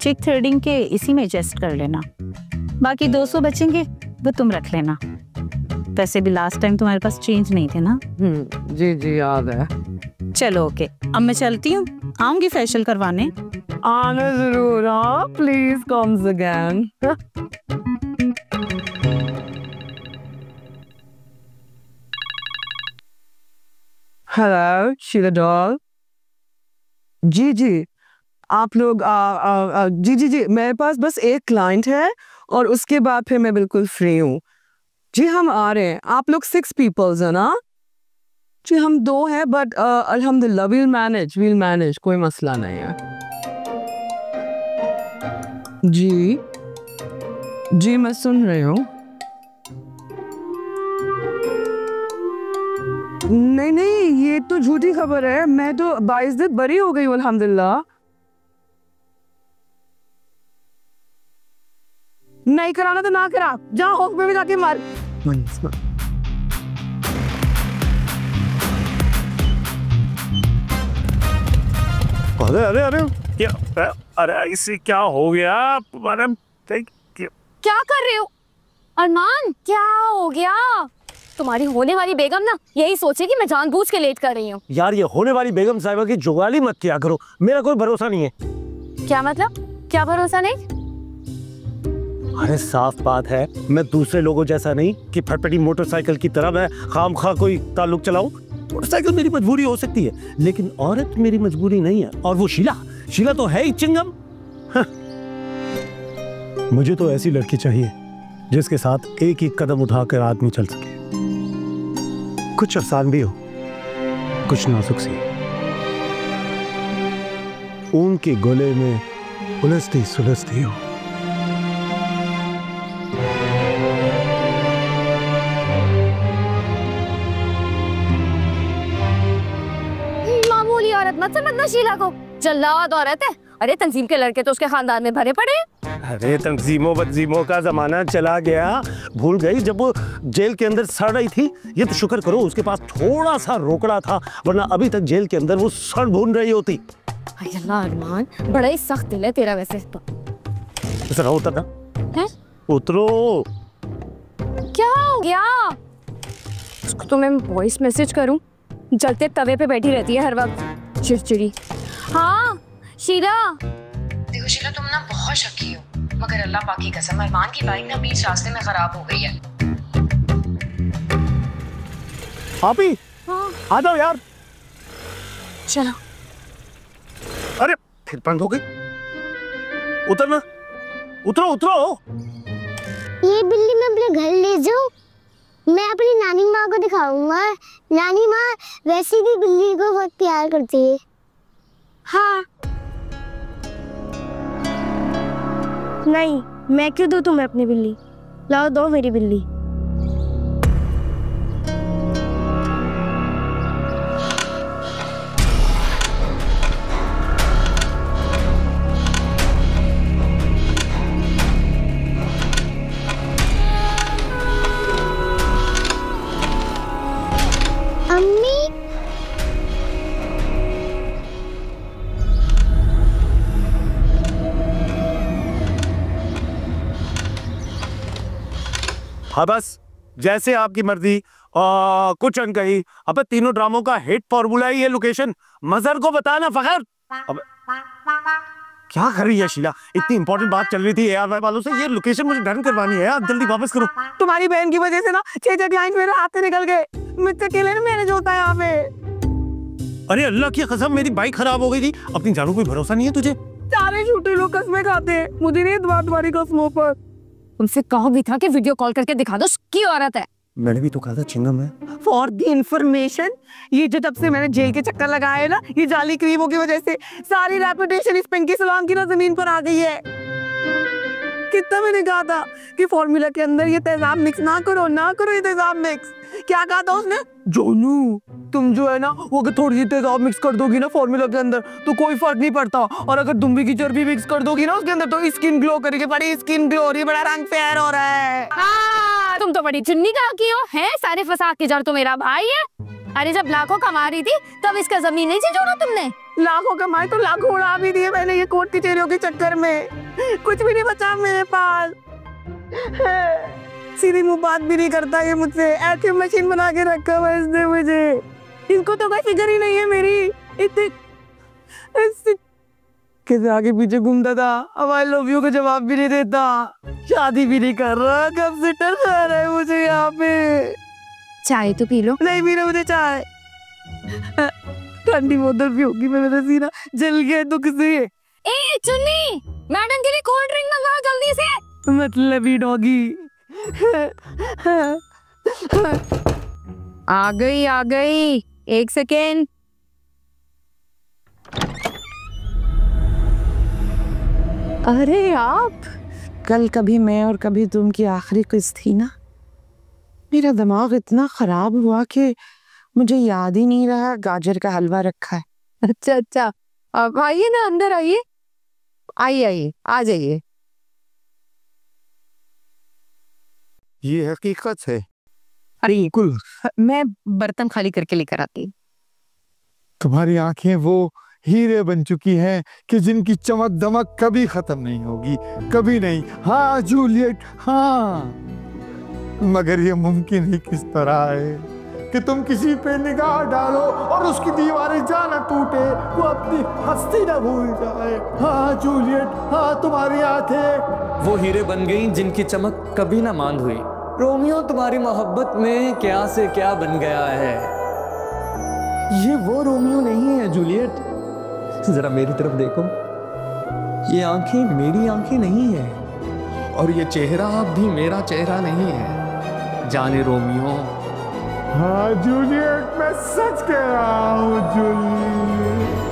चिक थ्रेडिंग के इसी में एडजस्ट कर लेना। बाकी 200 बचेंगे, वो तुम रख लेना। पैसे भी लास्ट टाइम तुम्हारे पास चेंज नहीं थे ना? जी याद है। चलो ओके, अब मैं चलती हूँ, आऊंगी फेशियल करवाने। आना जरूर। हाँ please comes again. Hello Sheela doll. जी आप लोग जी मेरे पास बस एक क्लाइंट है और उसके बाद फिर मैं बिल्कुल फ्री हूँ। जी हम आ रहे हैं। आप लोग 6 पीपल्स है ना? जी हम 2 हैं, बट अल्हम्दुलिल्लाह वील मैनेज, कोई मसला नहीं है। जी मैं सुन रही हूँ। नहीं ये तो झूठी खबर है। मैं तो 22 दिन बरी हो गई हूँ अल्हम्दुलिल्लाह। नहीं कराना तो ना करा, जहाँ होक में भी जाके मार। अरे क्या, अरे इसे क्या हो गया? क्या कर रहे हो अरमान? क्या हो गया? तुम्हारी होने वाली बेगम ना यही सोचे कि मैं जानबूझ के लेट कर रही हूँ। यार ये होने वाली बेगम साहिबा की जुगाली मत किया करो, मेरा कोई भरोसा नहीं है। क्या मतलब? क्या भरोसा नहीं? अरे साफ बात है, मैं दूसरे लोगों जैसा नहीं कि फटफटी मोटरसाइकिल की तरह मैं खामखा कोई ताल्लुक चलाऊं। मोटरसाइकिल मेरी मजबूरी हो सकती है, लेकिन औरत मेरी मजबूरी नहीं है। और वो शीला तो है ही चिंगम। मुझे तो ऐसी लड़की चाहिए जिसके साथ एक ही कदम उठाकर आदमी चल सके, कुछ आसान भी हो, कुछ नाजुक सी, ऊन के गोले में उलझती सुलझती हो। औरत मत समझना शीला को, जल्लाद औरत है। अरे तंजीम के लड़के तो उसके खानदान में भरे पड़े। अरे तंजीमों बदजीमों का जमाना चला गया, भूल गई जब वो जेल के अंदर सड़ रही थी। ये तो शुक्र करो उसके पास थोड़ा सा रोकड़ा था, वरना अभी तक जेल के अंदर वो सड़ भून रही होती। अल्लाह अरमान, बड़ा ही सख्त दिल है तेरा वैसे तो। जरा उतरना। हैं? उतरो। क्या हो गया? उसको तो मैं वॉइस मैसेज करूं, जलते तवे पे बैठी रहती है हर वक्त, चिड़चिड़ी। हाँ शीला। देखो शीला, तुम ना बहुत शक्की हो, मगर अल्लाह पाक की कसम अरमान की बाइक ना बीच रास्ते में खराब हो गई है। आप ही आ जाओ यार। चलो। अरे फिर बंद हो गई। उतरना, उतरो उतरो। ये बिल्ली मैं अपने घर ले जाऊं? मैं अपनी नानी माँ को दिखाऊंगा। नानी माँ वैसे भी बिल्ली को बहुत प्यार करती है। हाँ। नहीं, मैं क्यों दूं तुम्हें अपनी बिल्ली? लाओ दो मेरी बिल्ली। हाँ बस जैसे आपकी मर्जी। कुछ अनकही। अब तीनों ड्रामों का हिट फॉर्मूला ही है लोकेशन। मजहर को बताना फखर। अब क्या कर रही है शीला? इतनी इंपॉर्टेंट बात चल रही थी ARY वालों से, ये लोकेशन मुझे डन करवानी है। आप जल्दी वापस करो। तुम्हारी बहन की वजह से ना 6 क्लाइंट मेरे हाथ से निकल गए। मुझसे अकेले ना मैनेज होता है यहाँ पे। अरे अल्लाह की कसम मेरी बाइक खराब हो गई थी। अपनी जानों कोई भरोसा नहीं है तुझे? सारे झूठे लोग कसमें खाते हैं, मुझे नहीं तुम्हारी कसमों पर। उनसे कहा भी था कि वीडियो कॉल करके दिखा दो उसकी औरत है। मैंने भी तो कहा था चिंगम है। फॉर द इंफॉर्मेशन, ये जो जब से मैंने जेल के चक्कर लगाए ना, ये जाली क्रीमों की वजह से सारी रेपुटेशन इस पिंकी सलाम की ना जमीन पर आ गई है। कितना मैंने कहा था कि फॉर्मूला के अंदर ये तेजाब मिक्स ना करो ये तेजाब मिक्स। क्या कहा था उसने? जोनू तुम जो है ना वो अगर थोड़ी सी तेजाब मिक्स कर दोगी ना फॉर्मूला के अंदर तो कोई फर्क नहीं पड़ता, और अगर दुम्बी की चर्बी मिक्स कर दोगी ना उसके अंदर तो स्किन ग्लो करेगी। बड़ी स्किन ग्लो हो रही है, बड़ा रंग फेयर हो रहा है। हाँ, तुम तो बड़ी चुन्नी का की हो हैं। सारे फसाद की जड़ तो मेरा भाई है। अरे जब लाखों कमा रही थी तब इसका जमीन नहीं जोड़ा तुमने। लाखों कमाए तो लाखों उड़ा भी दिए मैंने ये कोर्ट कचहरियों के चक्कर में। कुछ भी नहीं बचा मेरे पास। सीधी मुंह बात भी नहीं करता ये मुझसे। ऐसी मशीन बना के रखा हुआ इसने मुझे। इनको तो कोई फिक्र ही नहीं है मेरी। इतने कैसे आगे पीछे घूमता था, अब आई लव यू का जवाब भी नहीं देता, शादी भी नहीं कर रहा, कब से टरका रहा है मुझे यहाँ पे। चाय तो पी लो। नहीं पी रहा मुझे चाय। ठंडी बोतल भी होगी, मेरा सीना जल गया दुख से। ए चुन्नी, मैडम के लिए कोल्ड ड्रिंक मंगाओ जल्दी से। मतलब ही डॉगी। आ गई। 1 सेकेंड। अरे आप, कल कभी मैं और कभी तुम की आखिरी किस्त थी ना। मेरा दिमाग इतना खराब हुआ कि मुझे याद ही नहीं रहा गाजर का हलवा रखा है। अच्छा, अब आइए ना, अंदर आइए। आइए आ जाइए। ये हकीकत है। अरे बिल्कुल। मैं बर्तन खाली करके लेकर आती। तुम्हारी आंखें वो हीरे बन चुकी हैं कि जिनकी चमक दमक कभी खत्म नहीं होगी, कभी नहीं। हाँ जूलियट, हाँ, मगर ये मुमकिन ही किस तरह है कि तुम किसी पे निगाह डालो और उसकी दीवारें जाना टूटे, वो अपनी हस्ती ना भूल जाए। हाँ जूलियट, हाँ तुम्हारी आंखें वो हीरे बन गई जिनकी चमक कभी ना मांद हुई। रोमियो तुम्हारी मोहब्बत में क्या से क्या बन गया है। ये वो रोमियो नहीं है जूलियट, जरा मेरी तरफ देखो। ये आंखें मेरी आंखें नहीं है और ये चेहरा भी मेरा चेहरा नहीं है, जाने रोमियो। हाँ जूलियट, मैं सच कह रहा हूँ जूलियट।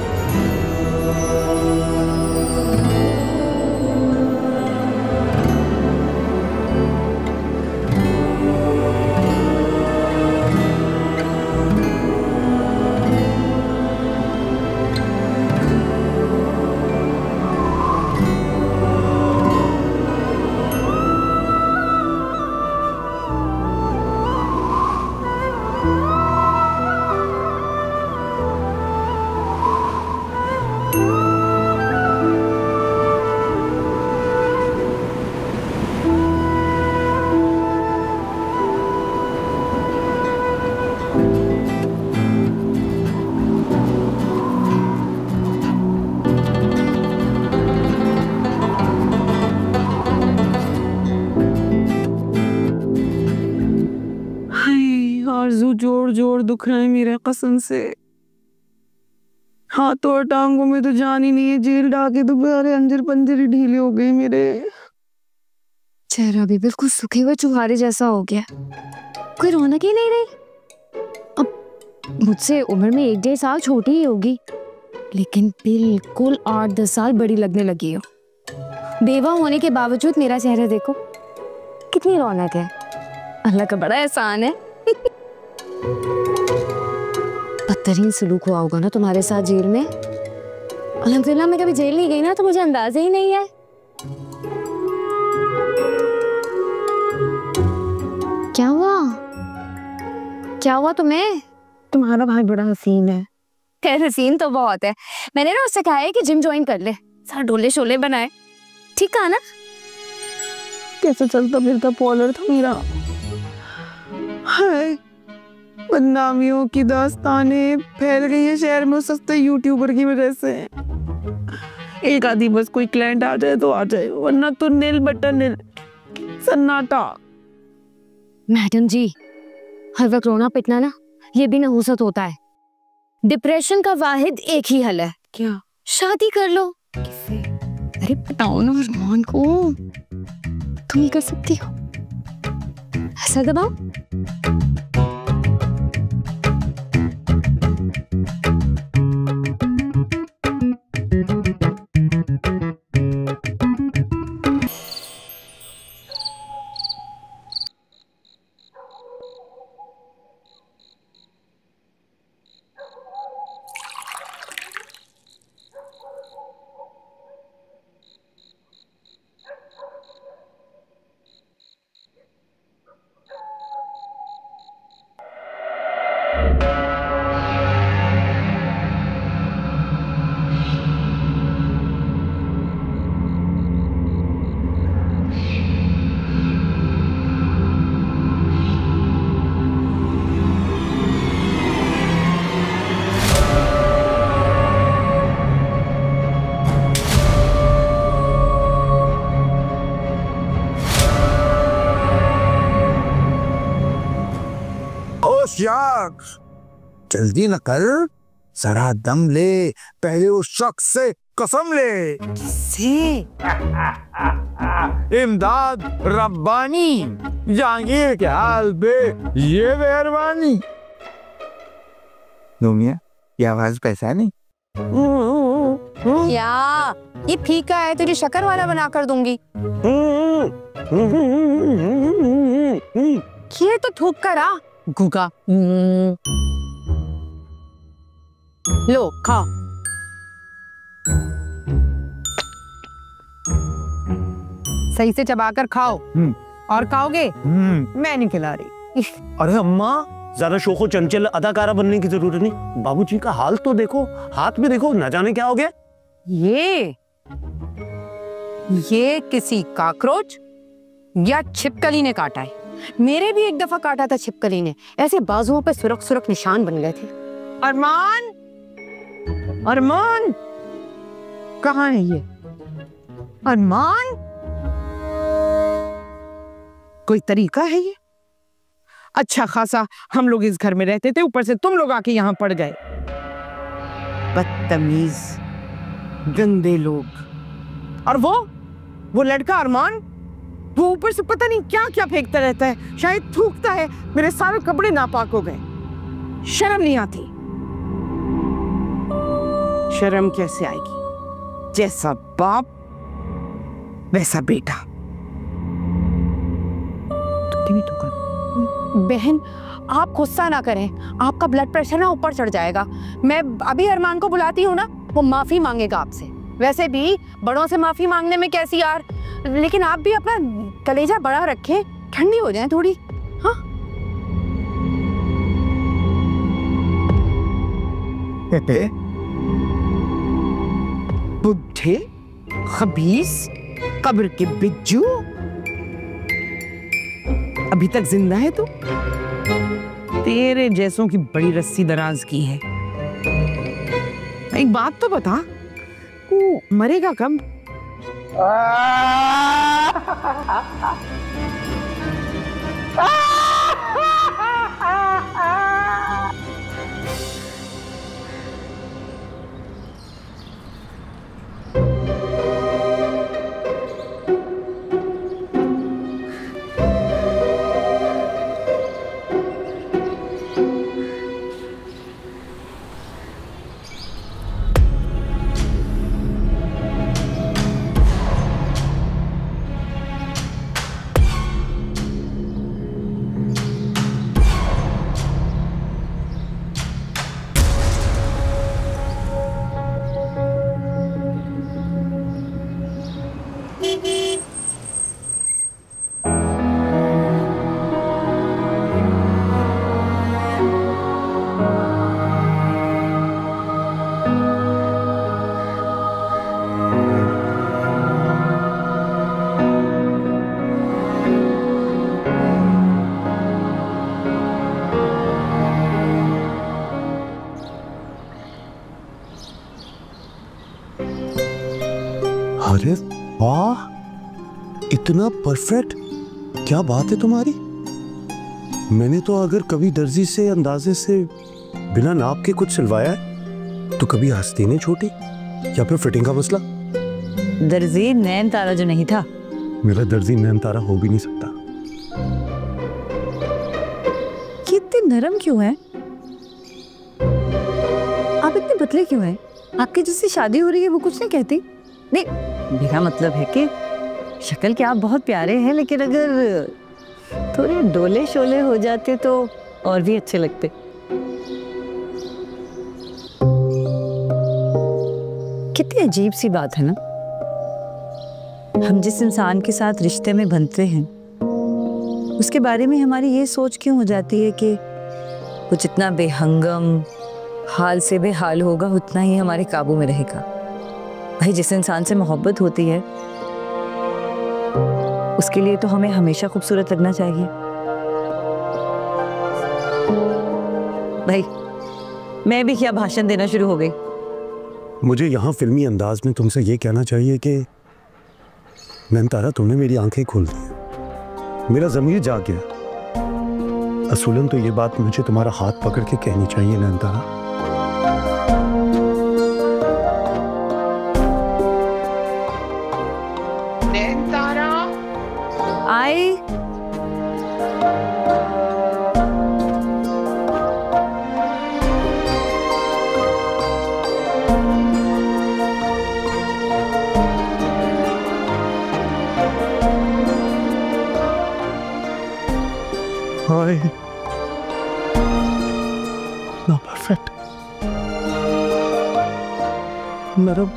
जोर दुख रहे हैं मेरे, कसम से। हाथों और टांगों में तो जान ही नहीं है, जेल डाके तो सारे अंजर पंजर ही ढीले हो गए मेरे। चेहरा भी बिल्कुल सूखे हुए चुहारे जैसा हो गया, कोई रौनक ही नहीं रही। अब मुझसे उम्र में 1-1.5 साल छोटी ही होगी, लेकिन बिल्कुल 8-10 साल बड़ी लगने लगी हो। बेवा होने के बावजूद मेरा चेहरा देखो, कितनी रौनक है। अल्लाह का बड़ा एहसान है। बदतरीन सलूक हुआ होगा ना तुम्हारे साथ जेल में। अल्हम्दुलिल्लाह मैं कभी जेल नहीं गई ना, तो मुझे अंदाजा ही नहीं है। क्या हुआ? क्या हुआ तुम्हें? तुम्हारा भाई बड़ा हसीन है। खैर हसीन तो बहुत है। मैंने ना उससे कहा है कि जिम ज्वाइन कर ले, सारा डोले शोले बनाए। ठीक कहा ना? कैसे चलता फिरता पॉलर था मेरा। हाय, बदनामियों की दास्तानें फैल गई है शहर में उस सस्ते यूट्यूबर की वजह से। एक आधी बस कोई क्लाइंट आ जाए तो आ जाए, वरना तो नील बटन नील, सन्नाटा। मैडम जी, हर वक्त रोना पिटना ना, ये भी नहुसत होता है। डिप्रेशन का वाहिद एक ही हल है। क्या? शादी कर लो। किससे? अरे बताओ ना अरमान को, तुम ही कर सकती हो। ऐसा दबाओ। यार जल्दी न कर, जरा दम ले, पहले उस शख्स से कसम ले। किससे? इमदाद रब्बानी, जहांगीर के हाल पे ये मेहरबानी। नूमिया, ये आवाज पैसा नहीं? या ये फीका है, तुझे शक्कर वाला बना कर दूंगी। ये तो थूक कर आ गुगा। लो खाओ। सही से चबाकर खाओ। और खाओगे? मैं नहीं खिला रही। अरे अम्मा, ज्यादा शोखो चंचल अदाकारा बनने की जरूरत नहीं। बाबूजी का हाल तो देखो, हाथ में देखो, न जाने क्या हो गया। ये किसी काकरोच या छिपकली ने काटा है। मेरे भी एक दफा काटा था छिपकली ने, ऐसे बाजुओं पे सुरख सुरख निशान बन गए थे। अरमान, अरमान कहाँ है ये? अरमान, कोई तरीका है ये? अच्छा खासा हम लोग इस घर में रहते थे, ऊपर से तुम लोग आके यहाँ पड़ गए। बदतमीज, गंदे लोग। और वो लड़का अरमान, वो ऊपर से पता नहीं क्या क्या फेंकता रहता है, शायद थूकता है। मेरे सारे कपड़े नापाक हो गए। शर्म नहीं आती? शर्म कैसे आएगी? जैसा बाप वैसा बेटा। बहन, आप गुस्सा ना करें, आपका ब्लड प्रेशर ना ऊपर चढ़ जाएगा। मैं अभी अरमान को बुलाती हूँ ना, वो माफी मांगेगा आपसे। वैसे भी बड़ों से माफी मांगने में कैसी यार, लेकिन आप भी अपना कलेजा बड़ा रखें, ठंडी हो जाए थोड़ी। हाँ बुढ़े, खबीस, कब्र के बिज्जू, अभी तक जिंदा है तू? तेरे जैसों की बड़ी रस्सी दराज की है। एक बात तो बता, तू मरेगा कब? अरे वाह, इतना परफेक्ट, क्या बात है तुम्हारी। मैंने तो अगर कभी दर्जी से अंदाजे से बिना नाप के कुछ सिलवाया है तो कभी आस्तीनें छोटी या फिर फिटिंग का मसला। दर्जी नैन तारा जो नहीं था। मेरा दर्जी नैन तारा हो भी नहीं सकता। कितने नरम क्यों है आप, इतने पतले क्यों हैं? आपकी जिससे शादी हो रही है वो कुछ नहीं कहती? नहीं, मेरा मतलब है कि शक्ल के आप बहुत प्यारे हैं, लेकिन अगर थोड़े डोले शोले हो जाते तो और भी अच्छे लगते। कितनी अजीब सी बात है ना, हम जिस इंसान के साथ रिश्ते में बंधते हैं उसके बारे में हमारी ये सोच क्यों हो जाती है कि वो जितना बेहंगम हाल से बेहाल होगा उतना ही हमारे काबू में रहेगा। भाई जिस इंसान से मोहब्बत होती है उसके लिए तो हमें हमेशा खूबसूरत लगना चाहिए। भाई मैं भी क्या भाषण देना शुरू हो गई। मुझे यहाँ फिल्मी अंदाज में तुमसे ये कहना चाहिए कि नैनतारा, तुमने मेरी आंखें खोल दी, मेरा ज़मीर जाग गया। असूलन तो ये बात मुझे तुम्हारा हाथ पकड़ के कहनी चाहिए नैनतारा। नैनतारा आई हाय ना, परफेक्ट, नरम।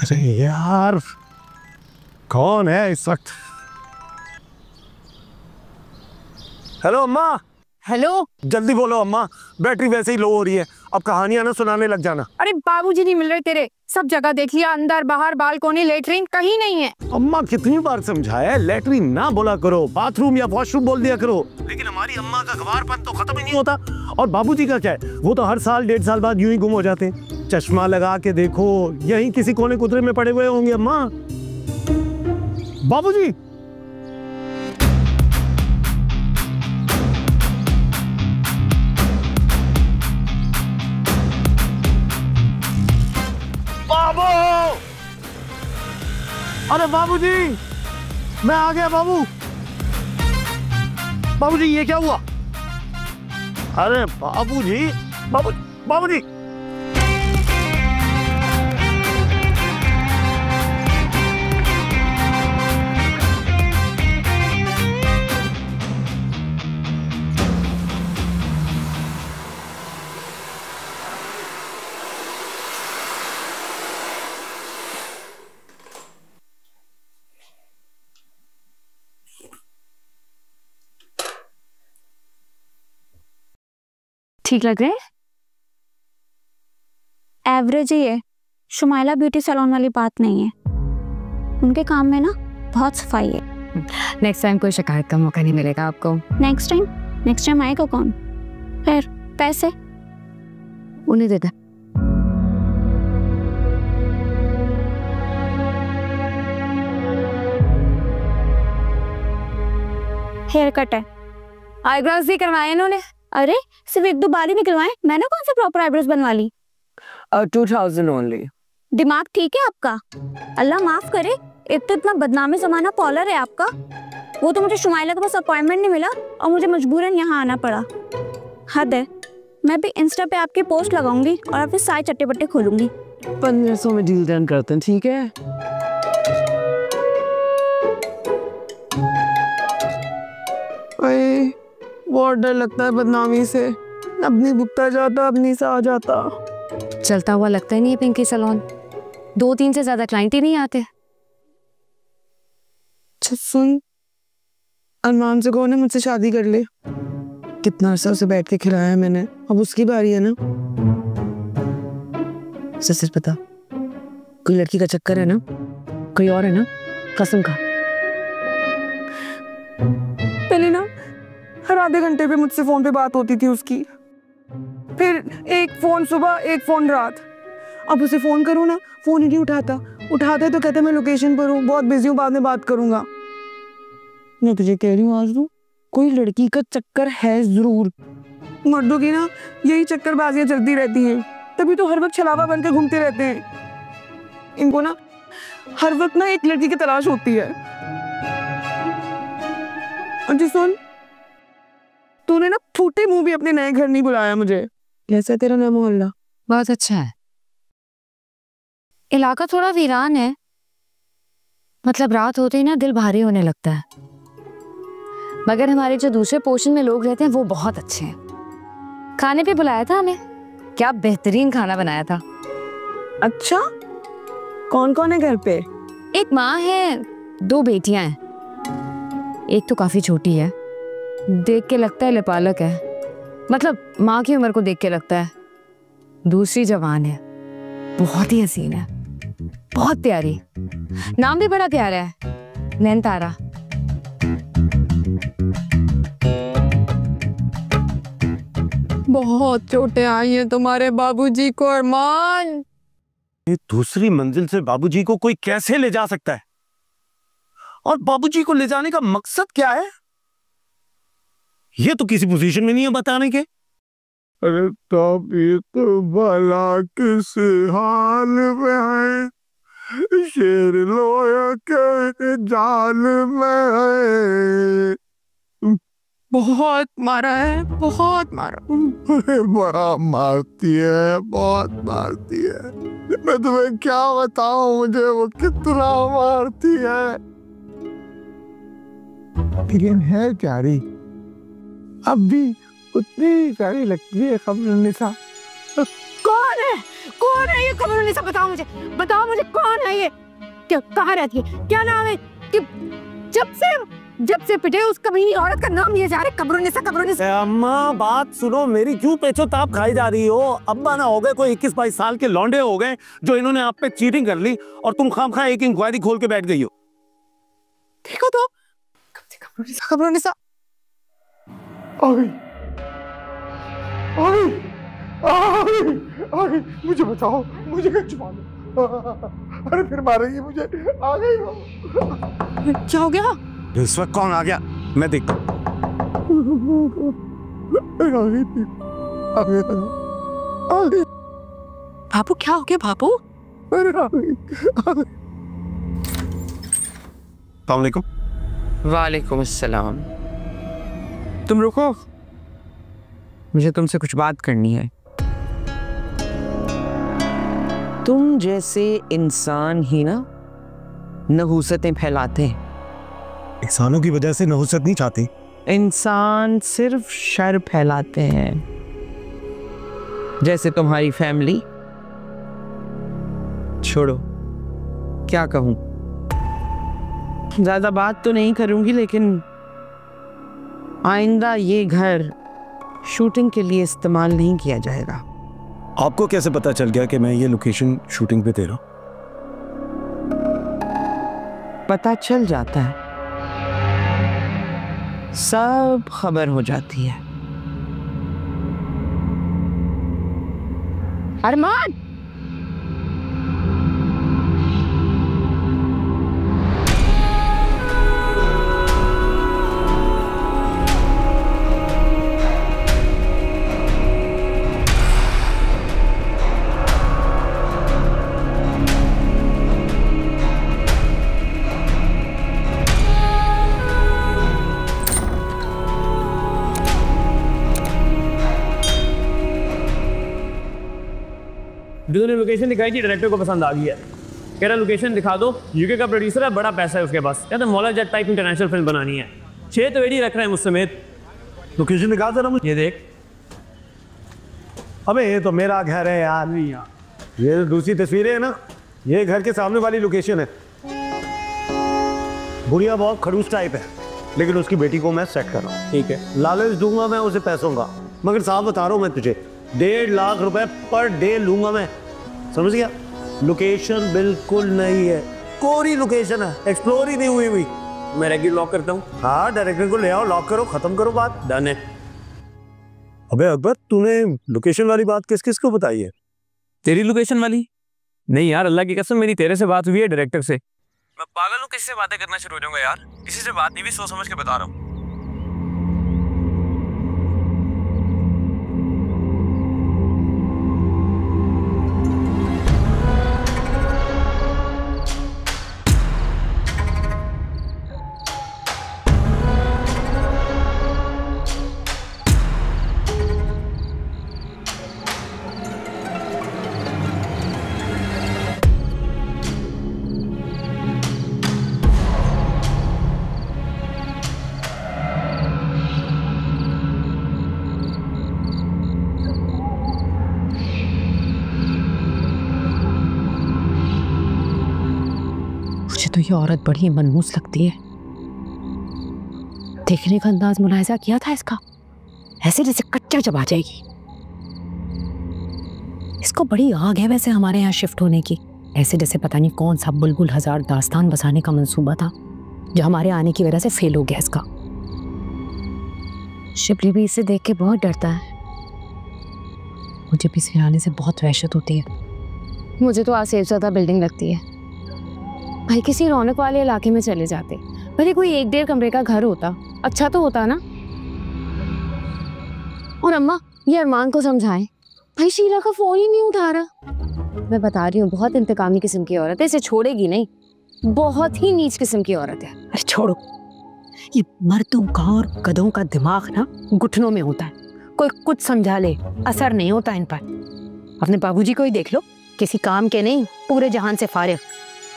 अरे यार, कौन है इस वक्त? हेलो अम्मा। हेलो, जल्दी बोलो अम्मा, बैटरी वैसे ही लो हो रही है, अब कहानियां ना सुनाने लग जाना। अरे बाबूजी नहीं मिल रहे तेरे, सब जगह देख लिया, अंदर बाहर बालकोनी लेटरिन कहीं नहीं है। अम्मा कितनी बार समझाया है, लेटरिन ना बोला करो, बाथरूम या वॉशरूम बोल दिया करो, लेकिन हमारी अम्मा का गवारपन तो खत्म ही नहीं होता। और बाबूजी का क्या है, वो तो हर साल 1.5 साल बाद यूं ही गुम हो जाते हैं। चश्मा लगा के देखो, यहीं किसी कोने कुतरे में पड़े हुए होंगे अम्मा। बाबूजी, बाबू, अरे बाबूजी, मैं आ गया बाबू। बाबूजी ये क्या हुआ? अरे बाबूजी, बाबूजी। ठीक लग रहे हैं? एवरेज ही है, शुमाइला ब्यूटी सैलून वाली बात नहीं है। उनके काम में ना बहुत सफाई है। नेक्स्ट टाइम कोई शिकायत का मौका नहीं मिलेगा आपको। नेक्स्ट टाइम आएगा कौन? खैर, पैसे उन्हें दे दे। हेयर कट है। आईब्रोज भी करवाए इन्होंने? अरे सिर्फ 1-2 बार ही निकलवाए, मैंने कौन से प्रॉपर आईब्रोज बनवा ली। 2000 ओनली। दिमाग ठीक है आपका? अल्लाह माफ करे, एक तो इतना बदनामी जमाना कॉलर है आपका। वो तो मुझे शुमाइला के पास अपॉइंटमेंट नहीं मिला और मुझे मजबूरन यहाँ आना पड़ा। हद है। मैं भी इंस्टा पे आपके पोस्ट लगाऊंगी और आपके सारे चट्टे बट्टे खोलूंगी। 1500 में डील डन करते हैं, ठीक है? अरे बहुत डर लगता है बदनामी से। अपनी भुगता जाता, अपनी सा आ जाता। चलता हुआ लगता ही नहीं है पिंकी सैलून। 2-3 से ज्यादा क्लाइंट ही नहीं आते। सुन, अरमान से कहो ना मुझसे शादी कर ले। कितना अरसा उसे बैठ के खिलाया है मैंने, अब उसकी बारी है ना। सच बता, कोई लड़की का चक्कर है ना? कोई और है ना? कसम का। पहले ना हर आधे घंटे पे मुझसे फोन पे बात होती थी उसकी, फिर एक फोन सुबह एक फोन रात। अब उसे फोन करूँ ना, फोन ही नहीं उठाता है तो कहता मैं लोकेशन पर हूँ, बहुत बिजी हूँ, बाद में बात करूंगा। मैं तुझे कह रही हूँ आज़ू, कोई लड़की का चक्कर है जरूर। मर्दों की ना यही चक्करबाजियां चलती रहती हैं, तभी तो हर वक्त छलावा बनकर घूमते रहते हैं। इनको ना हर वक्त ना एक लड़की की तलाश होती है। जी सुन, तूने ना फूटे मुंह भी अपने नए घर नहीं बुलाया मुझे। कैसा है तेरा नया मोहल्ला? बहुत अच्छा है। इलाका थोड़ा वीरान है, मतलब रात होते ही ना दिल भारी होने लगता है। मगर हमारे जो दूसरे पोर्शन में लोग रहते हैं वो बहुत अच्छे हैं। खाने पे बुलाया था हमें, क्या बेहतरीन खाना बनाया था। अच्छा, कौन कौन है घर पे? एक माँ है, 2 बेटियां हैं। एक तो काफी छोटी है, देख के लगता है लिपालक है, मतलब माँ की उम्र को देख के लगता है। दूसरी जवान है, बहुत ही हसीन है, बहुत प्यारी। नाम भी बड़ा प्यारा है, नैनतारा। बहुत चोटें आई हैं तुम्हारे बाबूजी को अरमान। ये दूसरी मंजिल से बाबूजी को कोई कैसे ले जा सकता है? और बाबूजी को ले जाने का मकसद क्या है? ये तो किसी पोजीशन में नहीं है बताने के। अरे तब ये तो भला किस हाल में है, शेर लोया के जाल में है। बहुत मारा है, बहुत मारा। बड़ा मारती है, बहुत मारती है। मैं तुम्हें क्या बताऊं, मुझे वो कितना मारती है। लेकिन है प्यारी, अब भी उतनी प्यारी लगती है कमरुन्निसा। कौन है ये कमरुन्निसा? बताओ मुझे कौन है ये? क्या कहाँ रहती है? क्या नाम है? कि जब से पिटे उस कमीनी औरत का नाम लिए जा रहे कमरुन्निसा। अम्मा बात सुनो मेरी, क्यों पेचो ताप खाई जा रही हो? अब्बा ना हो गए कोई 21-22 साल के लौंडे हो गए जो इन्होंने आप पे चीटिंग कर ली और तुम खामखा एक इंक्वायरी खोल के बैठ गई हो। देखो तो कमरुन्निसा मुझे बचाओ, मुझे कहीं छुपा लो। अरे फिर मारेगी मुझे। आ गई वो। क्या हो गया? इस वक्त कौन आ गया मैं देखता बाबू क्या हो गया बाबू? अस्सलामुअलैकुम। वालेकुम अस्सलाम। तुम रुको, मुझे तुमसे कुछ बात करनी है। तुम जैसे इंसान ही ना नहुसतें फैलाते हैं। इंसानों की वजह से नहुसत नहीं चाहती। इंसान सिर्फ शर फैलाते हैं, जैसे तुम्हारी फैमिली। छोड़ो, क्या कहूं, ज्यादा बात तो नहीं करूंगी, लेकिन आइंदा ये घर शूटिंग के लिए इस्तेमाल नहीं किया जाएगा। आपको कैसे पता चल गया कि मैं ये लोकेशन शूटिंग पे दे रहा हूं? पता चल जाता है, सब खबर हो जाती है। अरमान, जिन्होंने लोकेशन दिखाई थी डायरेक्टर को पसंद आ गई है, कह रहा लोकेशन दिखा दो, यूके का प्रोड्यूसर है, बड़ा पैसा है उसके पास, कहता Maula Jatt type international film बनानी है। 6 तो वेडी रख रहे हैं मुझ समेत। लोकेशन दिखा दे ना मुझे। ये देख। अबे ये तो मेरा घर है यार। नहीं यार, ये दूसरी तस्वीरें है ना, ये घर के सामने वाली लोकेशन है। बुढ़िया बहुत खड़ूस टाइप है, लेकिन उसकी बेटी को मैं सेट कर रहा हूँ। ठीक है, लालच दूंगा मैं उसे पैसों का, मगर साफ बता रहा हूँ मैं तुझे, 1.5 लाख रुपए पर डे लूंगा मैं, समझ गया? लोकेशन बिल्कुल नहीं है, कोरी लोकेशन है, एक्सप्लोर ही नहीं हुई हुई। मैं रेगुलर लॉक करता हूँ। हाँ, डायरेक्टर को ले आओ, लॉक करो, खत्म करो बात। डन है। अबे अकबर, तूने लोकेशन वाली बात किस किस को बताई है? तेरी लोकेशन वाली? नहीं यार, अल्लाह की कसम मेरी तेरे से बात हुई है डायरेक्टर से। मैं पागल हूँ, किसी से बातें करना शुरू हो जाऊंगा यार। किसी से बात नहीं भी, सोच समझ के बता रहा हूँ। तो ये औरत बड़ी मनहूस लगती है। देखने का अंदाज मुलाहिजा किया था इसका, ऐसे जैसे कच्चा चबा जाएगी। इसको बड़ी आग है वैसे हमारे यहाँ शिफ्ट होने की, ऐसे जैसे पता नहीं कौन सा बुलबुल हजार दास्तान बसाने का मंसूबा था जो हमारे आने की वजह से फेल हो गया इसका। शिबली भी इसे देख के बहुत डरता है। मुझे भी इसे आने से बहुत वहशत होती है। मुझे तो आसेफज़दा बिल्डिंग लगती है। भाई किसी रौनक वाले इलाके में चले जाते, भले कोई 1-1.5 कमरे का घर होता, अच्छा तो होता ना। और अम्मा ये अरमान को समझाएं, भाई शीला का फोन ही नहीं उठा रहा। मैं बता रही हूँ, बहुत इंतकामी किस्म की औरत है, इसे छोड़ेगी नहीं, बहुत ही नीच किस्म की औरत है। अरे छोड़ो, ये मर्दों का और गधों का दिमाग ना घुटनों में होता है, कोई कुछ समझा ले असर नहीं होता इन पर। अपने बाबूजी को ही देख लो, किसी काम के नहीं, पूरे जहान से फारिग,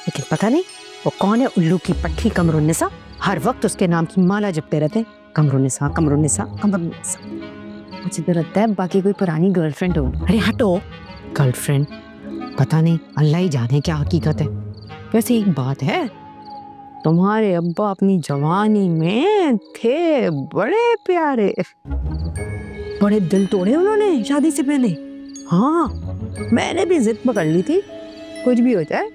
लेकिन पता नहीं वो कौन है उल्लू की पट्टी कमरुन्निसा, हर वक्त उसके नाम की माला जपते रहते, कमरुन्निसा कमरुन्निसा कमरुन्निसा। मुझे तो लगता है बाकी कोई पुरानी गर्लफ्रेंड हो। अरे हटो, गर्लफ्रेंड पता नहीं, अल्लाह ही जाने क्या हकीकत है। वैसे एक बात है, तुम्हारे अब्बा अपनी जवानी में थे बड़े प्यारे, बड़े दिल तोड़े उन्होंने शादी से पहले। हाँ, मैंने भी जिद पकड़ ली थी, कुछ भी हो जाए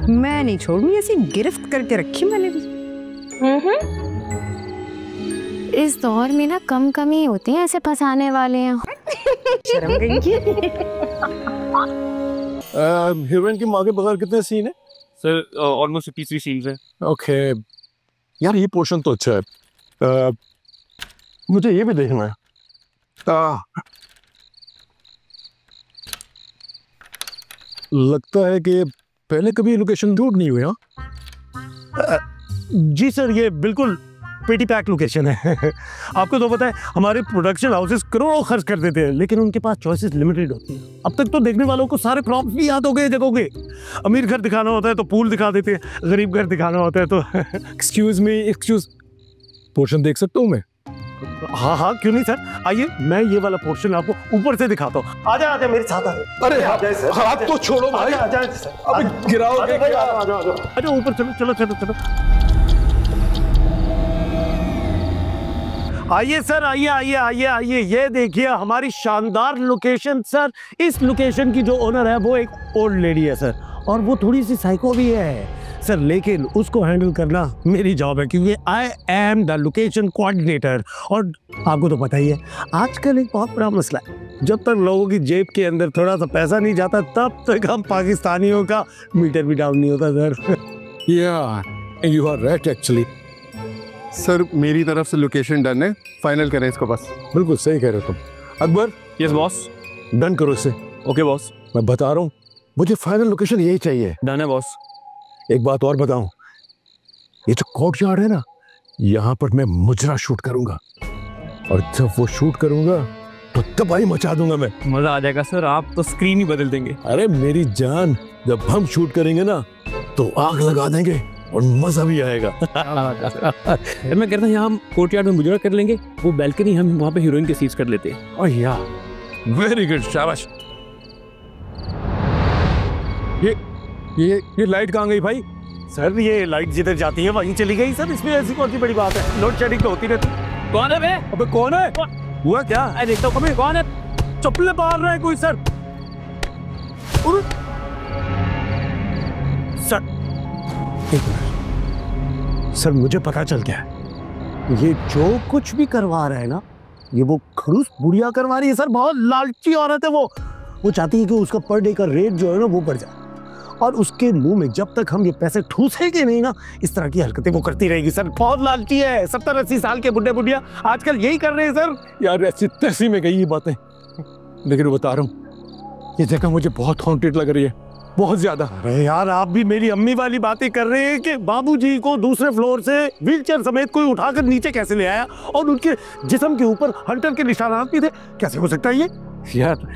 मैं नहीं छोड़ूंगी, ऐसी गिरफ्त करके रखी मैंने भी। इस दौर में ना कम ही होते हैं ऐसे फंसाने वाले हैं। शर्म गई। हीरोइन की माँ के बगैर कितने सीन है? सर ऑलमोस्ट 50 सीन्स है। ओके यार, ये पोर्शन तो अच्छा है, मुझे ये भी देखना है। लगता है कि पहले कभी लोकेशन शूट नहीं हुई। हाँ जी सर, ये बिल्कुल पेटी पैक लोकेशन है। आपको तो पता है हमारे प्रोडक्शन हाउसेस करोड़ों खर्च कर देते हैं, लेकिन उनके पास चॉइसेस लिमिटेड होती हैं। अब तक तो देखने वालों को सारे प्रॉप्स भी याद हो गए जगहों के। अमीर घर दिखाना होता है तो पूल दिखा देते हैं, गरीब घर दिखाना होता है तो एक्सक्यूज मी, पोर्शन देख सकता हूँ मैं? हाँ हाँ, क्यों नहीं सर, आइए मैं ये वाला पोर्शन आपको ऊपर से दिखाता हूँ। आजा आजा मेरे साथ आजा। अरे हाथ तो छोड़ो भाई, आजा सर, अब गिराओगे क्या? आजा ऊपर, चलो चलो चलो चलो। आइए सर, आइए आइए आइए आइए, ये देखिए हमारी शानदार लोकेशन सर। इस लोकेशन की जो ओनर है वो एक ओल्ड लेडी है सर, और वो थोड़ी सी साइको भी है सर, लेकिन उसको हैंडल करना मेरी जॉब है, क्योंकि I am the location coordinator. और आपको तो पता ही है आजकल एक बहुत बड़ा मसला है, जब तक लोगों की जेब के अंदर थोड़ा सा पैसा नहीं जाता तब तक हम पाकिस्तानियों का मीटर भी डाउन नहीं होता सर। या you are right actually sir, मेरी तरफ से लोकेशन डन है, फाइनल करें इसको बस। बिल्कुल सही कह रहे हो तुम अकबर। Yes boss. डन करो इसे। Okay boss. मैं बता रहा हूँ, मुझे फाइनल लोकेशन यही चाहिए। डन है बॉस। एक बात और बताऊं, ये जो कोर्टयार्ड है ना, यहाँ पर मैं मुजरा शूट करूंगा, और जब वो शूट करूंगा तो तबाही मचा दूंगा मैं। मजा आ जाएगा सर, आप तो स्क्रीन ही बदल देंगे। अरे मेरी जान, जब हम शूट करेंगे ना तो आग लगा देंगे और मजा भी आएगा। मैं कहता हूँ यहाँ हम कोर्टयार्ड में मुजरा कर लेंगे, वो बैल्कनी हम वहाँ पे हीरोइन के सीट्स कर लेते हैं। ओह या, वेरी गुड, शाबाश। ये लाइट कहाँ गई भाई? सर ये लाइट जिधर जाती है वहीं चली गई सर, इसमें ऐसी कौन सी बड़ी बात है, लोड शेडिंग तो होती रहती। कौन है बे? अबे कौन है? हुआ क्या? अरे देखता हूँ कौन है? चप्पलें मार रहा है कोई सर। सर सर मुझे पता चल गया है, ये जो कुछ भी करवा रहा है ना, ये वो खड़ूस बुढ़िया करवा रही है सर। बहुत लालची औरत है वो चाहती है कि उसका पर डे का रेट जो है ना वो बढ़ जाए, और उसके मुंह में जब तक हम ये पैसे ठूसेंगे नहीं ना, इस तरह की हरकतें वो करती रहेगी सर। बहुत लालची है, 70-80 साल के बुढ़े बुढ़िया आजकल यही कर रहे हैं सर। यार ऐसी तैसी में गई ये बातें, लेकिन बता रहा हूँ ये जगह मुझे बहुत हॉन्टेड लग रही है, बहुत ज्यादा। अरे यार आप भी मेरी अम्मी वाली बातें कर रहे हैं कि बाबूजी को दूसरे फ्लोर से व्हीलचेयर समेत कोई उठाकर नीचे कैसे ले आया, और उनके जिस्म के ऊपर हंटर के निशानात भी थे। कैसे हो सकता है ये? यार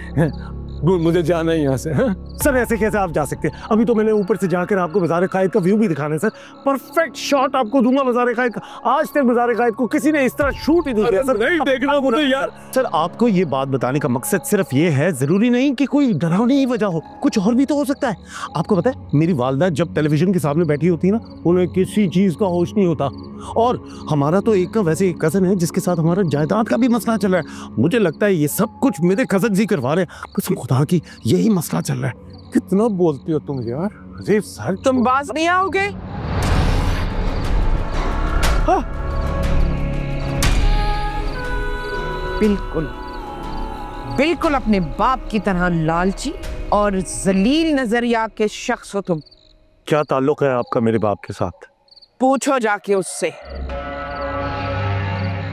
मुझे जाना है यहाँ से। हाँ? सर ऐसे कैसे आप जा सकते हैं? अभी तो मैंने ऊपर से जाकर आपको मज़ार कायद का व्यू भी दिखाना है सर, परफेक्ट शॉट आपको दूंगा मज़ार कायद का। आज तक मज़ार कायद को किसी ने इस तरह शूट ही नहीं किया सर। नहीं देखना मुझे यार। सर आपको ये बात बताने का मकसद सिर्फ ये है, जरूरी नहीं कि कोई डरावनी ही वजह हो, कुछ और भी तो हो सकता है। आपको पता है मेरी वालदा जब टेलीविजन के सामने बैठी होती है ना, उन्हें किसी चीज का होश नहीं होता। और हमारा तो एक का वैसे एक कजन है जिसके साथ हमारा जायदाद का भी मसला चल रहा है। मुझे लगता है ये सब कुछ मेरे कजन जी करवा रहे हैं, कसम खुदा की यही मसला चल रहा है। कितना बोलती हो तुम यार। अरे सर तुम बाज नहीं आओगे? हाँ। बिल्कुल बिल्कुल अपने बाप की तरह लालची और जलील नजरिया के शख्स हो तुम। क्या ताल्लुक है आपका मेरे बाप के साथ? पूछो जाके उससे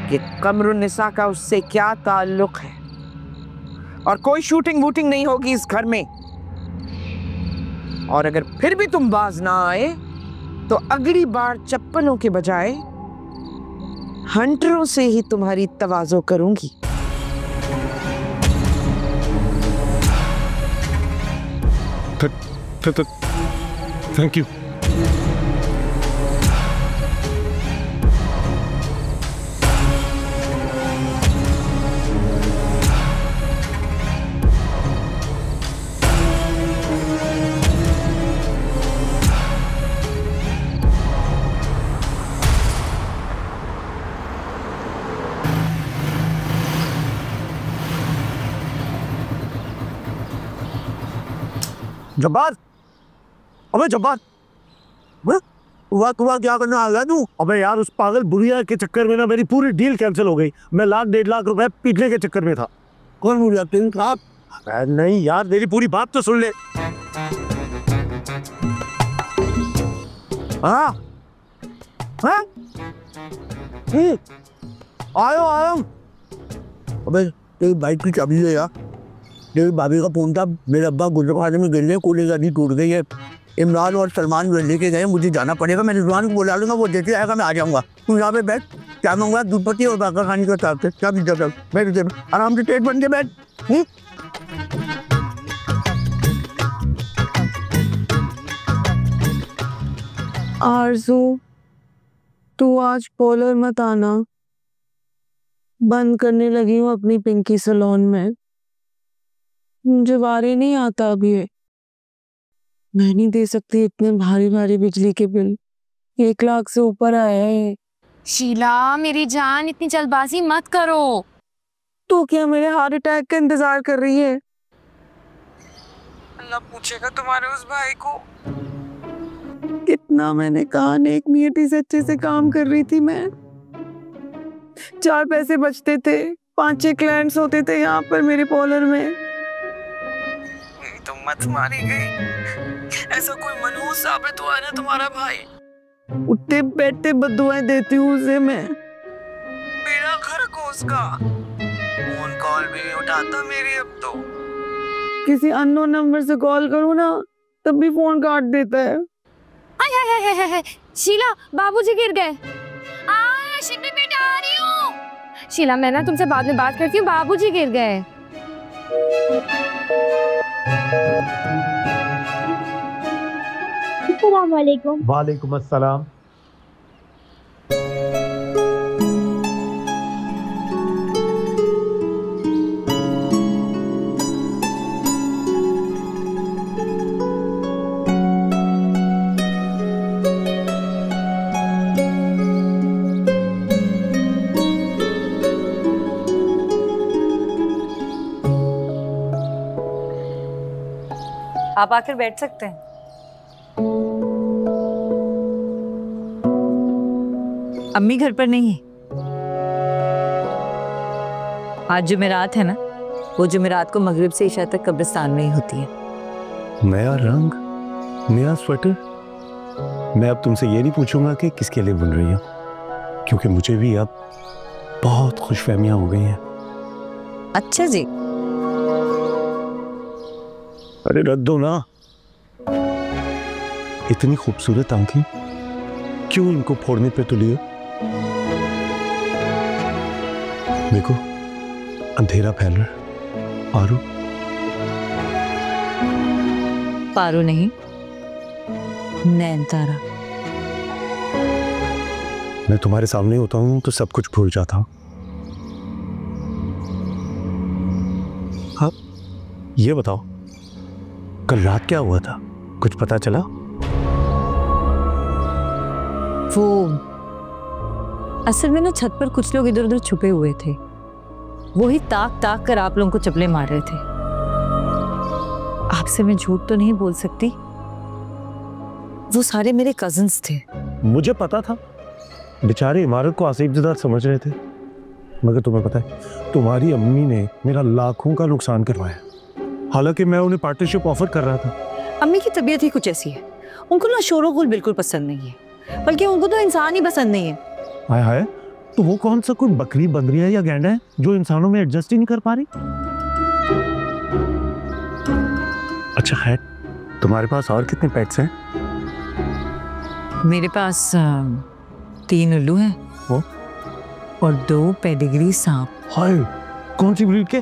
कि कमरुन्निसा का उससे क्या ताल्लुक है। और कोई शूटिंग वूटिंग नहीं होगी इस घर में, और अगर फिर भी तुम बाज ना आए तो अगली बार चप्पलों के बजाय हंटरों से ही तुम्हारी तवाज़ो करूंगी। Thank you. जब्बार, अबे जब्बार, हुआ क्या करना आ गया तू? अबे यार उस पागल बुढ़िया के चक्कर में ना मेरी पूरी डील कैंसिल हो गई। मैं 1-1.5 लाख रुपए पीटने के चक्कर में था। कौन बुढ़िया? तीन साहब? नहीं यार मेरी पूरी बात तो सुन ले। हाँ हाँ आयो। अबे तेरी बाइक की चाबी दे यार। मेरी भाभी का फोन था, मेरे अब्बा गुजरखाने में गिर गए, कूले गाड़ी टूट गई है। इमरान और सलमान लेके गए, मुझे जाना पड़ेगा। मैं रिजवान को बुला लूंगा, वो देते आएगा, मैं आ जाऊंगा। तू यहाँ पे बैठ, क्या मंगवा? दूध पत्ती और बाका खाने का साथ क्या भी जब बैठ आराम से पेट बन के बैठ। आरज़ू तू आज पोलर मत आना, बंद करने लगी हूँ अपनी पिंकी सैलून में। मुझे वारे नहीं आता अभी, मैं नहीं दे सकती इतने भारी भारी बिजली के बिल। 1 लाख से ऊपर आया है। शीला मेरी जान इतनी जल्दबाजी मत करो। तू क्या मेरे हार्ट अटैक का इंतजार कर रही है? अल्लाह पूछेगा तुम्हारे उस भाई को। कितना मैंने कहा, नेक नियति से अच्छे से काम कर रही थी मैं। 4 पैसे बचते थे, 5-6 क्लाइंट्स होते थे यहाँ पर मेरे पॉलर में। तो मत मारी गई। ऐसा कोई मनहूस साबित हुआ ना तुम्हारा भाई, उठते बैठते बद्दुआएं देती हूँ उसे मैं। बेड़ा गर्क हो उसका, फोन कॉल भी नहीं उठाता मेरी। अब तो किसी अननोन नंबर से कॉल करूँ ना तब भी फोन काट देता है। शीला बाबूजी गिर गए। शिप्पी बेटा आ रही हूँ। शीला मैं ना तुमसे बाद में बात करती हूँ, बाबूजी गिर गए। अस्सलाम वालेकुम। वालेकुम अस्सलाम। आप आकर बैठ सकते हैं। अम्मी घर पर नहीं है। आज जुमेरात है ना, वो जुमेरात को मगरिब से इशा तक कब्रिस्तान में ही होती है। नया रंग, नया स्वेटर। मैं अब तुमसे ये नहीं पूछूंगा कि किसके लिए बुन रही हो, क्योंकि मुझे भी अब बहुत खुशफहमियां हो गई हैं। अच्छा जी। अरे रख दो ना, इतनी खूबसूरत आंखें, क्यों इनको फोड़ने पे तुली हो? देखो अंधेरा फैल रहा है। पारू? पारू नहीं, नैनतारा। मैं तुम्हारे सामने होता हूं तो सब कुछ भूल जाता हूं। हाँ, ये बताओ कल रात क्या हुआ था, कुछ पता चला? वो असल में ना छत पर कुछ लोग इधर उधर छुपे हुए थे, वही ताक ताक कर आप लोगों को चपले मार रहे थे। आपसे मैं झूठ तो नहीं बोल सकती, वो सारे मेरे कजिन्स थे। मुझे पता था, बेचारे इमारत को आसिफजदा समझ रहे थे, मगर तुम्हें पता है तुम्हारी अम्मी ने मेरा लाखों का नुकसान करवाया, हालांकि मैं उन्हें पार्टनरशिप ऑफर कर रहा था। अम्मी की तबीयत ही कुछ ऐसी है, उनको ना शोर गुल बिल्कुल पसंद नहीं है, बल्कि उनको तो इंसान ही पसंद नहीं है। हाय हाय, तो वो कौन सा कोई बकरी, बंदरिया या गैंडा है जो इंसानों में एडजस्ट ही नहीं कर पा रही? अच्छा है, तुम्हारे पास और कितने पेट्स हैं? मेरे पास 3 उल्लू हैं वो, और 2 पेडिग्री सांप। हाय, कौन सी ब्रीड के?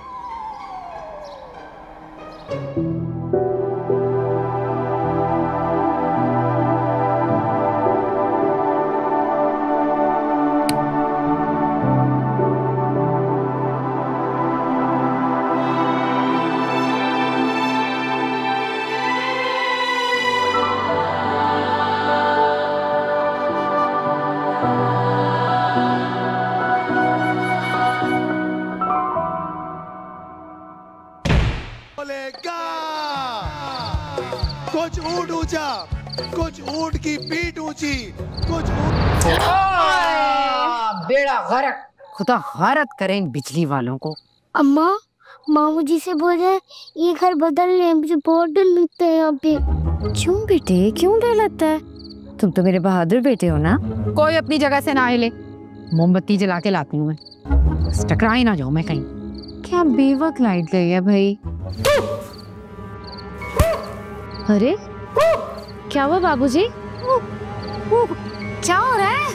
कुछ ऊंट ऊंचा, कुछ ऊंट की पीठ ऊंची, कुछ बेड़ा गर्क, खुदा गारत करें इन बिजली वालों को। अम्मा, मामू जी से बोल रहे ये घर बदल ले, मुझे बहुत डर लगता है यहाँ पे। क्यों बेटे, क्यों डर लगता है? तुम तो मेरे बहादुर बेटे हो ना। कोई अपनी जगह से ना हिले, मोमबत्ती जला के लाती हूँ मैं, टकरा ही ना जाऊँ मैं कहीं। क्या बेवक लाइट गई है भाई। अरे क्या हुआ बाबूजी? क्या हो रहा है?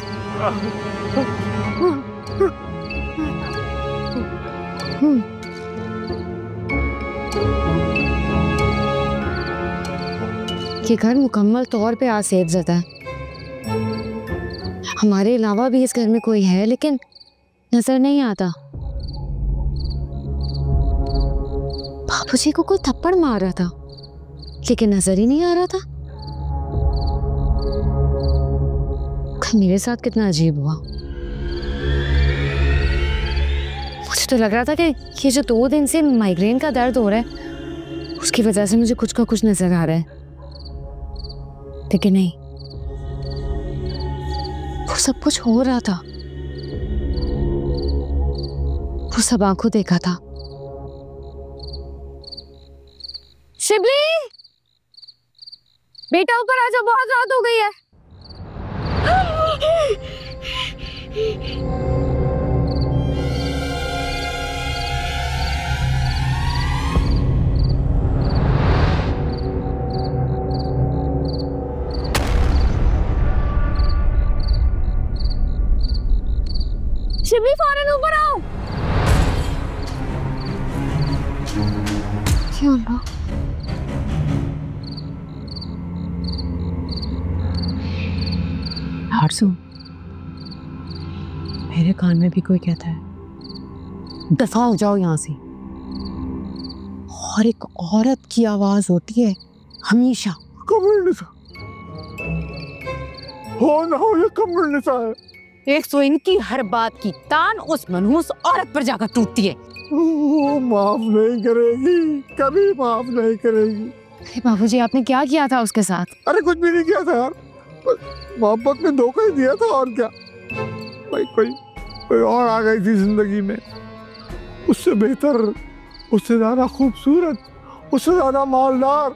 ये घर मुकम्मल तौर पे आसेफजदा है। हमारे अलावा भी इस घर में कोई है, लेकिन नजर नहीं आता। बाबूजी को कोई थप्पड़ मार रहा था, लेकिन नजर ही नहीं आ रहा था। मेरे साथ कितना अजीब हुआ। मुझे तो लग रहा था कि ये जो 2 दिन से माइग्रेन का दर्द हो रहा है, उसकी वजह से मुझे कुछ का कुछ नजर आ रहा है, लेकिन नहीं, वो सब कुछ हो रहा था। वो सब आंखों देखा था। शिबली, बेटा ऊपर आ जाओ, बहुत रात हो गई है। भी फौरन ऊपर आओ। क्या हुआ? हारसू, मेरे कान में भी कोई कहता है दफा हो जाओ यहाँ से। और एक औरत की आवाज होती है हमेशा। कमरनिसा हो ना हो, ये कमरनिसा है। एक तो इनकी हर बात की तान उस मनहूस औरत पर जाकर टूटती है। वो माफ नहीं करेगी, कभी माफ नहीं करेगी। बाबूजी, आपने क्या किया था उसके साथ? अरे कुछ भी नहीं किया था यार, मोहब्बत में धोखा ही दिया था और क्या। भाई कोई और आ गई थी जिंदगी में, उससे बेहतर, उससे ज्यादा खूबसूरत, उससे ज्यादा मालदार।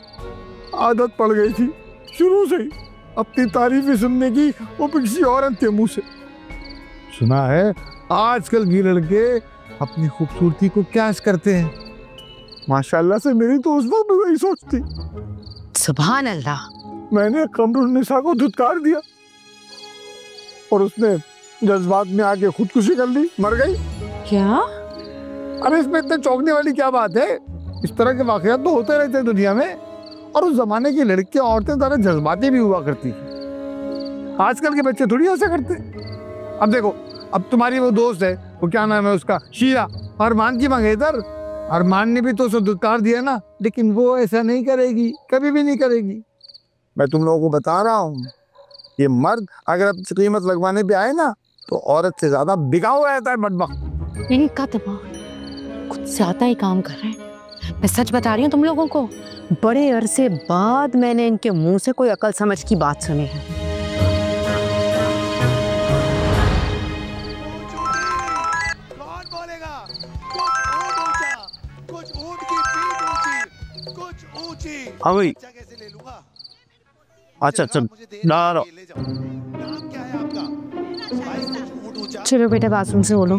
आदत पड़ गई थी शुरू से ही अपनी तारीफें सुनने की, वो किसी औरत के मुंह से। सुना है आजकल के लड़के अपनी खूबसूरती को कैश करते हैं। माशाल्लाह से मेरी तो उस वक्त भी वही सोच थी। सुभान अल्लाह। मैंने कमरुन्निसा को धुतकार दिया और उसने जज्बात में आके खुदकुशी कर ली, मर गई। क्या? अरे इसमें इतने चौंकने वाली क्या बात है? इस तरह के वाकयात तो होते रहते हैं दुनिया में। और उस जमाने की लड़कियां, औरतें ज़्यादा जज्बाती भी हुआ करती थी। आजकल के बच्चे थोड़ी ऐसा करते। अब देखो, अब तुम्हारी वो दोस्त है, वो क्या नाम है उसका, शीरा, अरमान की मंगेतर। अरमान ने भी तो उसे धुतकार दिया ना, लेकिन वो ऐसा नहीं करेगी, कभी भी नहीं करेगी। मैं तुम लोगों को बता रहा हूँ, ये मर्द अगर अब कीमत लगवाने पे आए ना, तो औरत से ज्यादा बिका हुआ रहता है बदबख्त। इनका दिमाग कुछ ज्यादा ही काम कर रहे हैं। मैं सच बता रही हूँ तुम लोगों को, बड़े अरसे बाद मैंने इनके मुंह से कोई अकल समझ की बात सुनी है। कौन बोलेगा? कुछ ऊंट की पीठ ऊंची, कुछ ऊंची। हाँ भाई, कैसे ले लूंगा? अच्छा चल ना रहो। नाम क्या है आपका? भाई कुछ ऊंट ऊंचा। चलो बेटा बाथरूम से बोलो।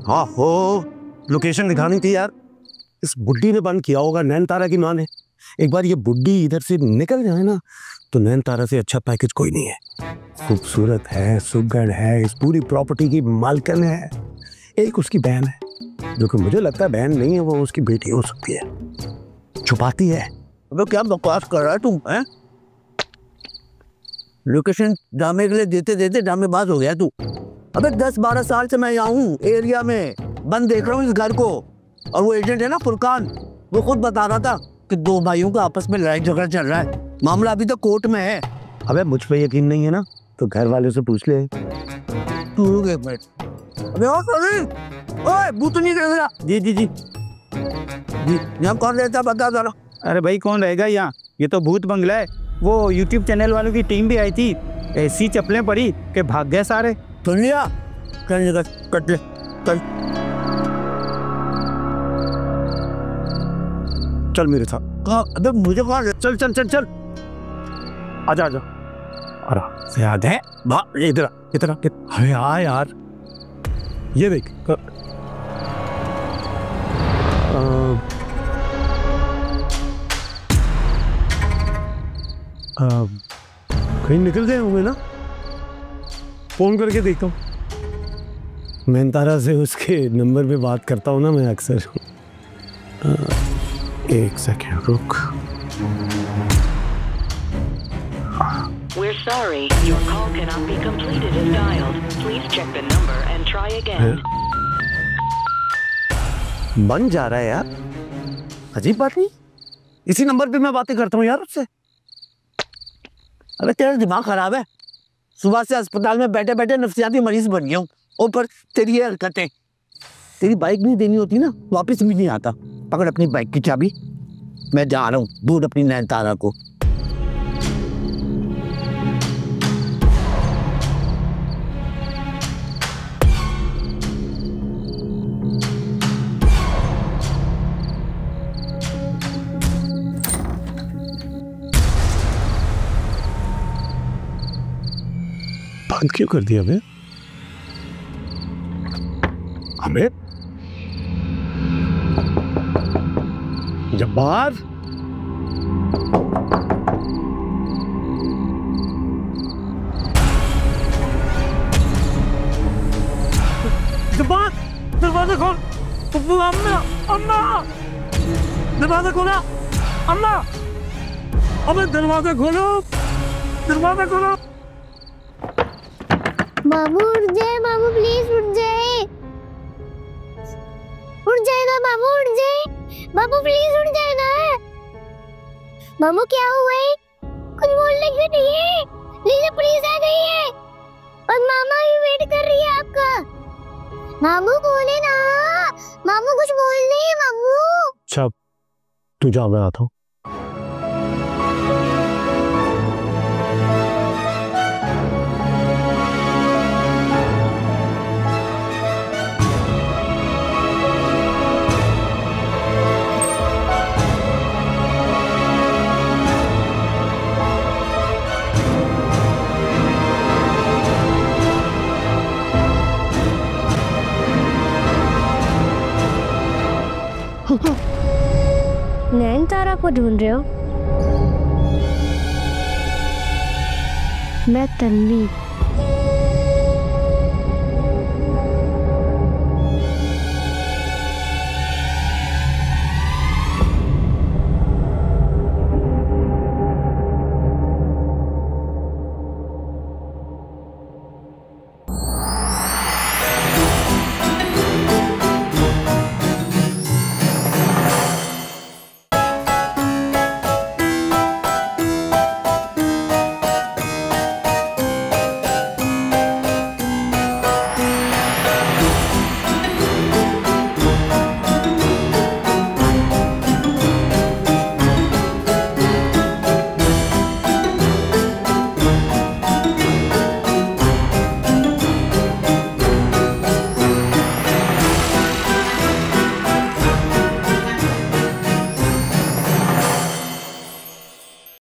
हाँ हो, लोकेशन दिखानी थी यार। इस बुड्ढी ने बंद किया होगा, नैनतारा की माँ ने। एक बार ये बुड्ढी इधर से निकल जाए ना, तो नैनतारा से अच्छा पैकेज कोई नहीं है। खूबसूरत है, सुगढ़ है, इस पूरी प्रॉपर्टी की मालकिन है। एक उसकी बहन है, जो कि मुझे लगता है बहन नहीं है, वो उसकी बेटी हो सकती है। छुपाती है। अबे क्या बकवास कर रहा है तुम, हैं? लोकेशन ड्रामे के लिए देते देते ड्रामेबाज हो गया तू। अबे 10-12 साल से मैं यहाँ हूँ एरिया में, बंद देख रहा हूँ इस घर को। और वो एजेंट है ना फुरकान, वो खुद बता रहा था कि दो भाइयों का आपस में लड़ाई झगड़ा चल रहा है। मामला अभी तो कोर्ट में है। अबे मुझ पे यकीन नहीं है ना, तो घर वालों से पूछ ले। तू रुक एक मिनट। अबे ओ सॉरी, ओए भूत नहीं कर रहा। जी जी जी जी, यहाँ कौन रहता बता जरा। अरे भाई कौन रहेगा यहाँ, ये तो भूत बंगला है। वो यूट्यूब चैनल वालों की टीम भी आई थी, ऐसी चप्पलें पड़ी कि भाग गए सारे। सुन लिया, कट ले चल। चल मेरे साथ। अबे मुझे कौन? चल चल चल चल, आजा आजा। अरे से याद है, इधर इधर। अरे आ यार, ये देख। कहीं निकल गए होंगे ना, फोन करके देखता हूँ। नैनतारा से उसके नंबर पे बात करता हूँ ना मैं अक्सर। एक सेकेंड रुक। We're sorry, your call cannot be completed as dialed. Please check the number and try again. बन जा रहा है यार, अजीब बात नहीं। इसी नंबर पे मैं बातें करता हूँ यार उससे। अबे तेरा दिमाग खराब है। सुबह से अस्पताल में बैठे बैठे नफसियाती मरीज बन गया हूँ, ऊपर तेरी ये हरकतें। तेरी बाइक नहीं देनी होती ना, वापस भी नहीं आता। पकड़ अपनी बाइक की चाबी, मैं जा रहा हूँ दूर अपनी नैनतारा को। बंद क्यों कर दिया हमें? जब्बार, अम्मा अम्मा दरवाजा खोला अम्मा अबे दरवाजा खोलो दरवाजा खोलो। मामू उठ जाए, मामू प्लीज उठ जाए, उठ जाए ना मामू, उठ जाए मामू, प्लीज उठ जाए ना। मामू क्या हुआ है? कुछ बोलने क्यों नहीं है? लीजिए पुलिस आ गई है और मामा भी वेट कर रही है आपका। मामू बोले ना, मामू कुछ बोल रही है मामू। अच्छा तू जा, मैं आता हूँ। नैनतारा को ढूंढ रहे हो? मैं तन्वी।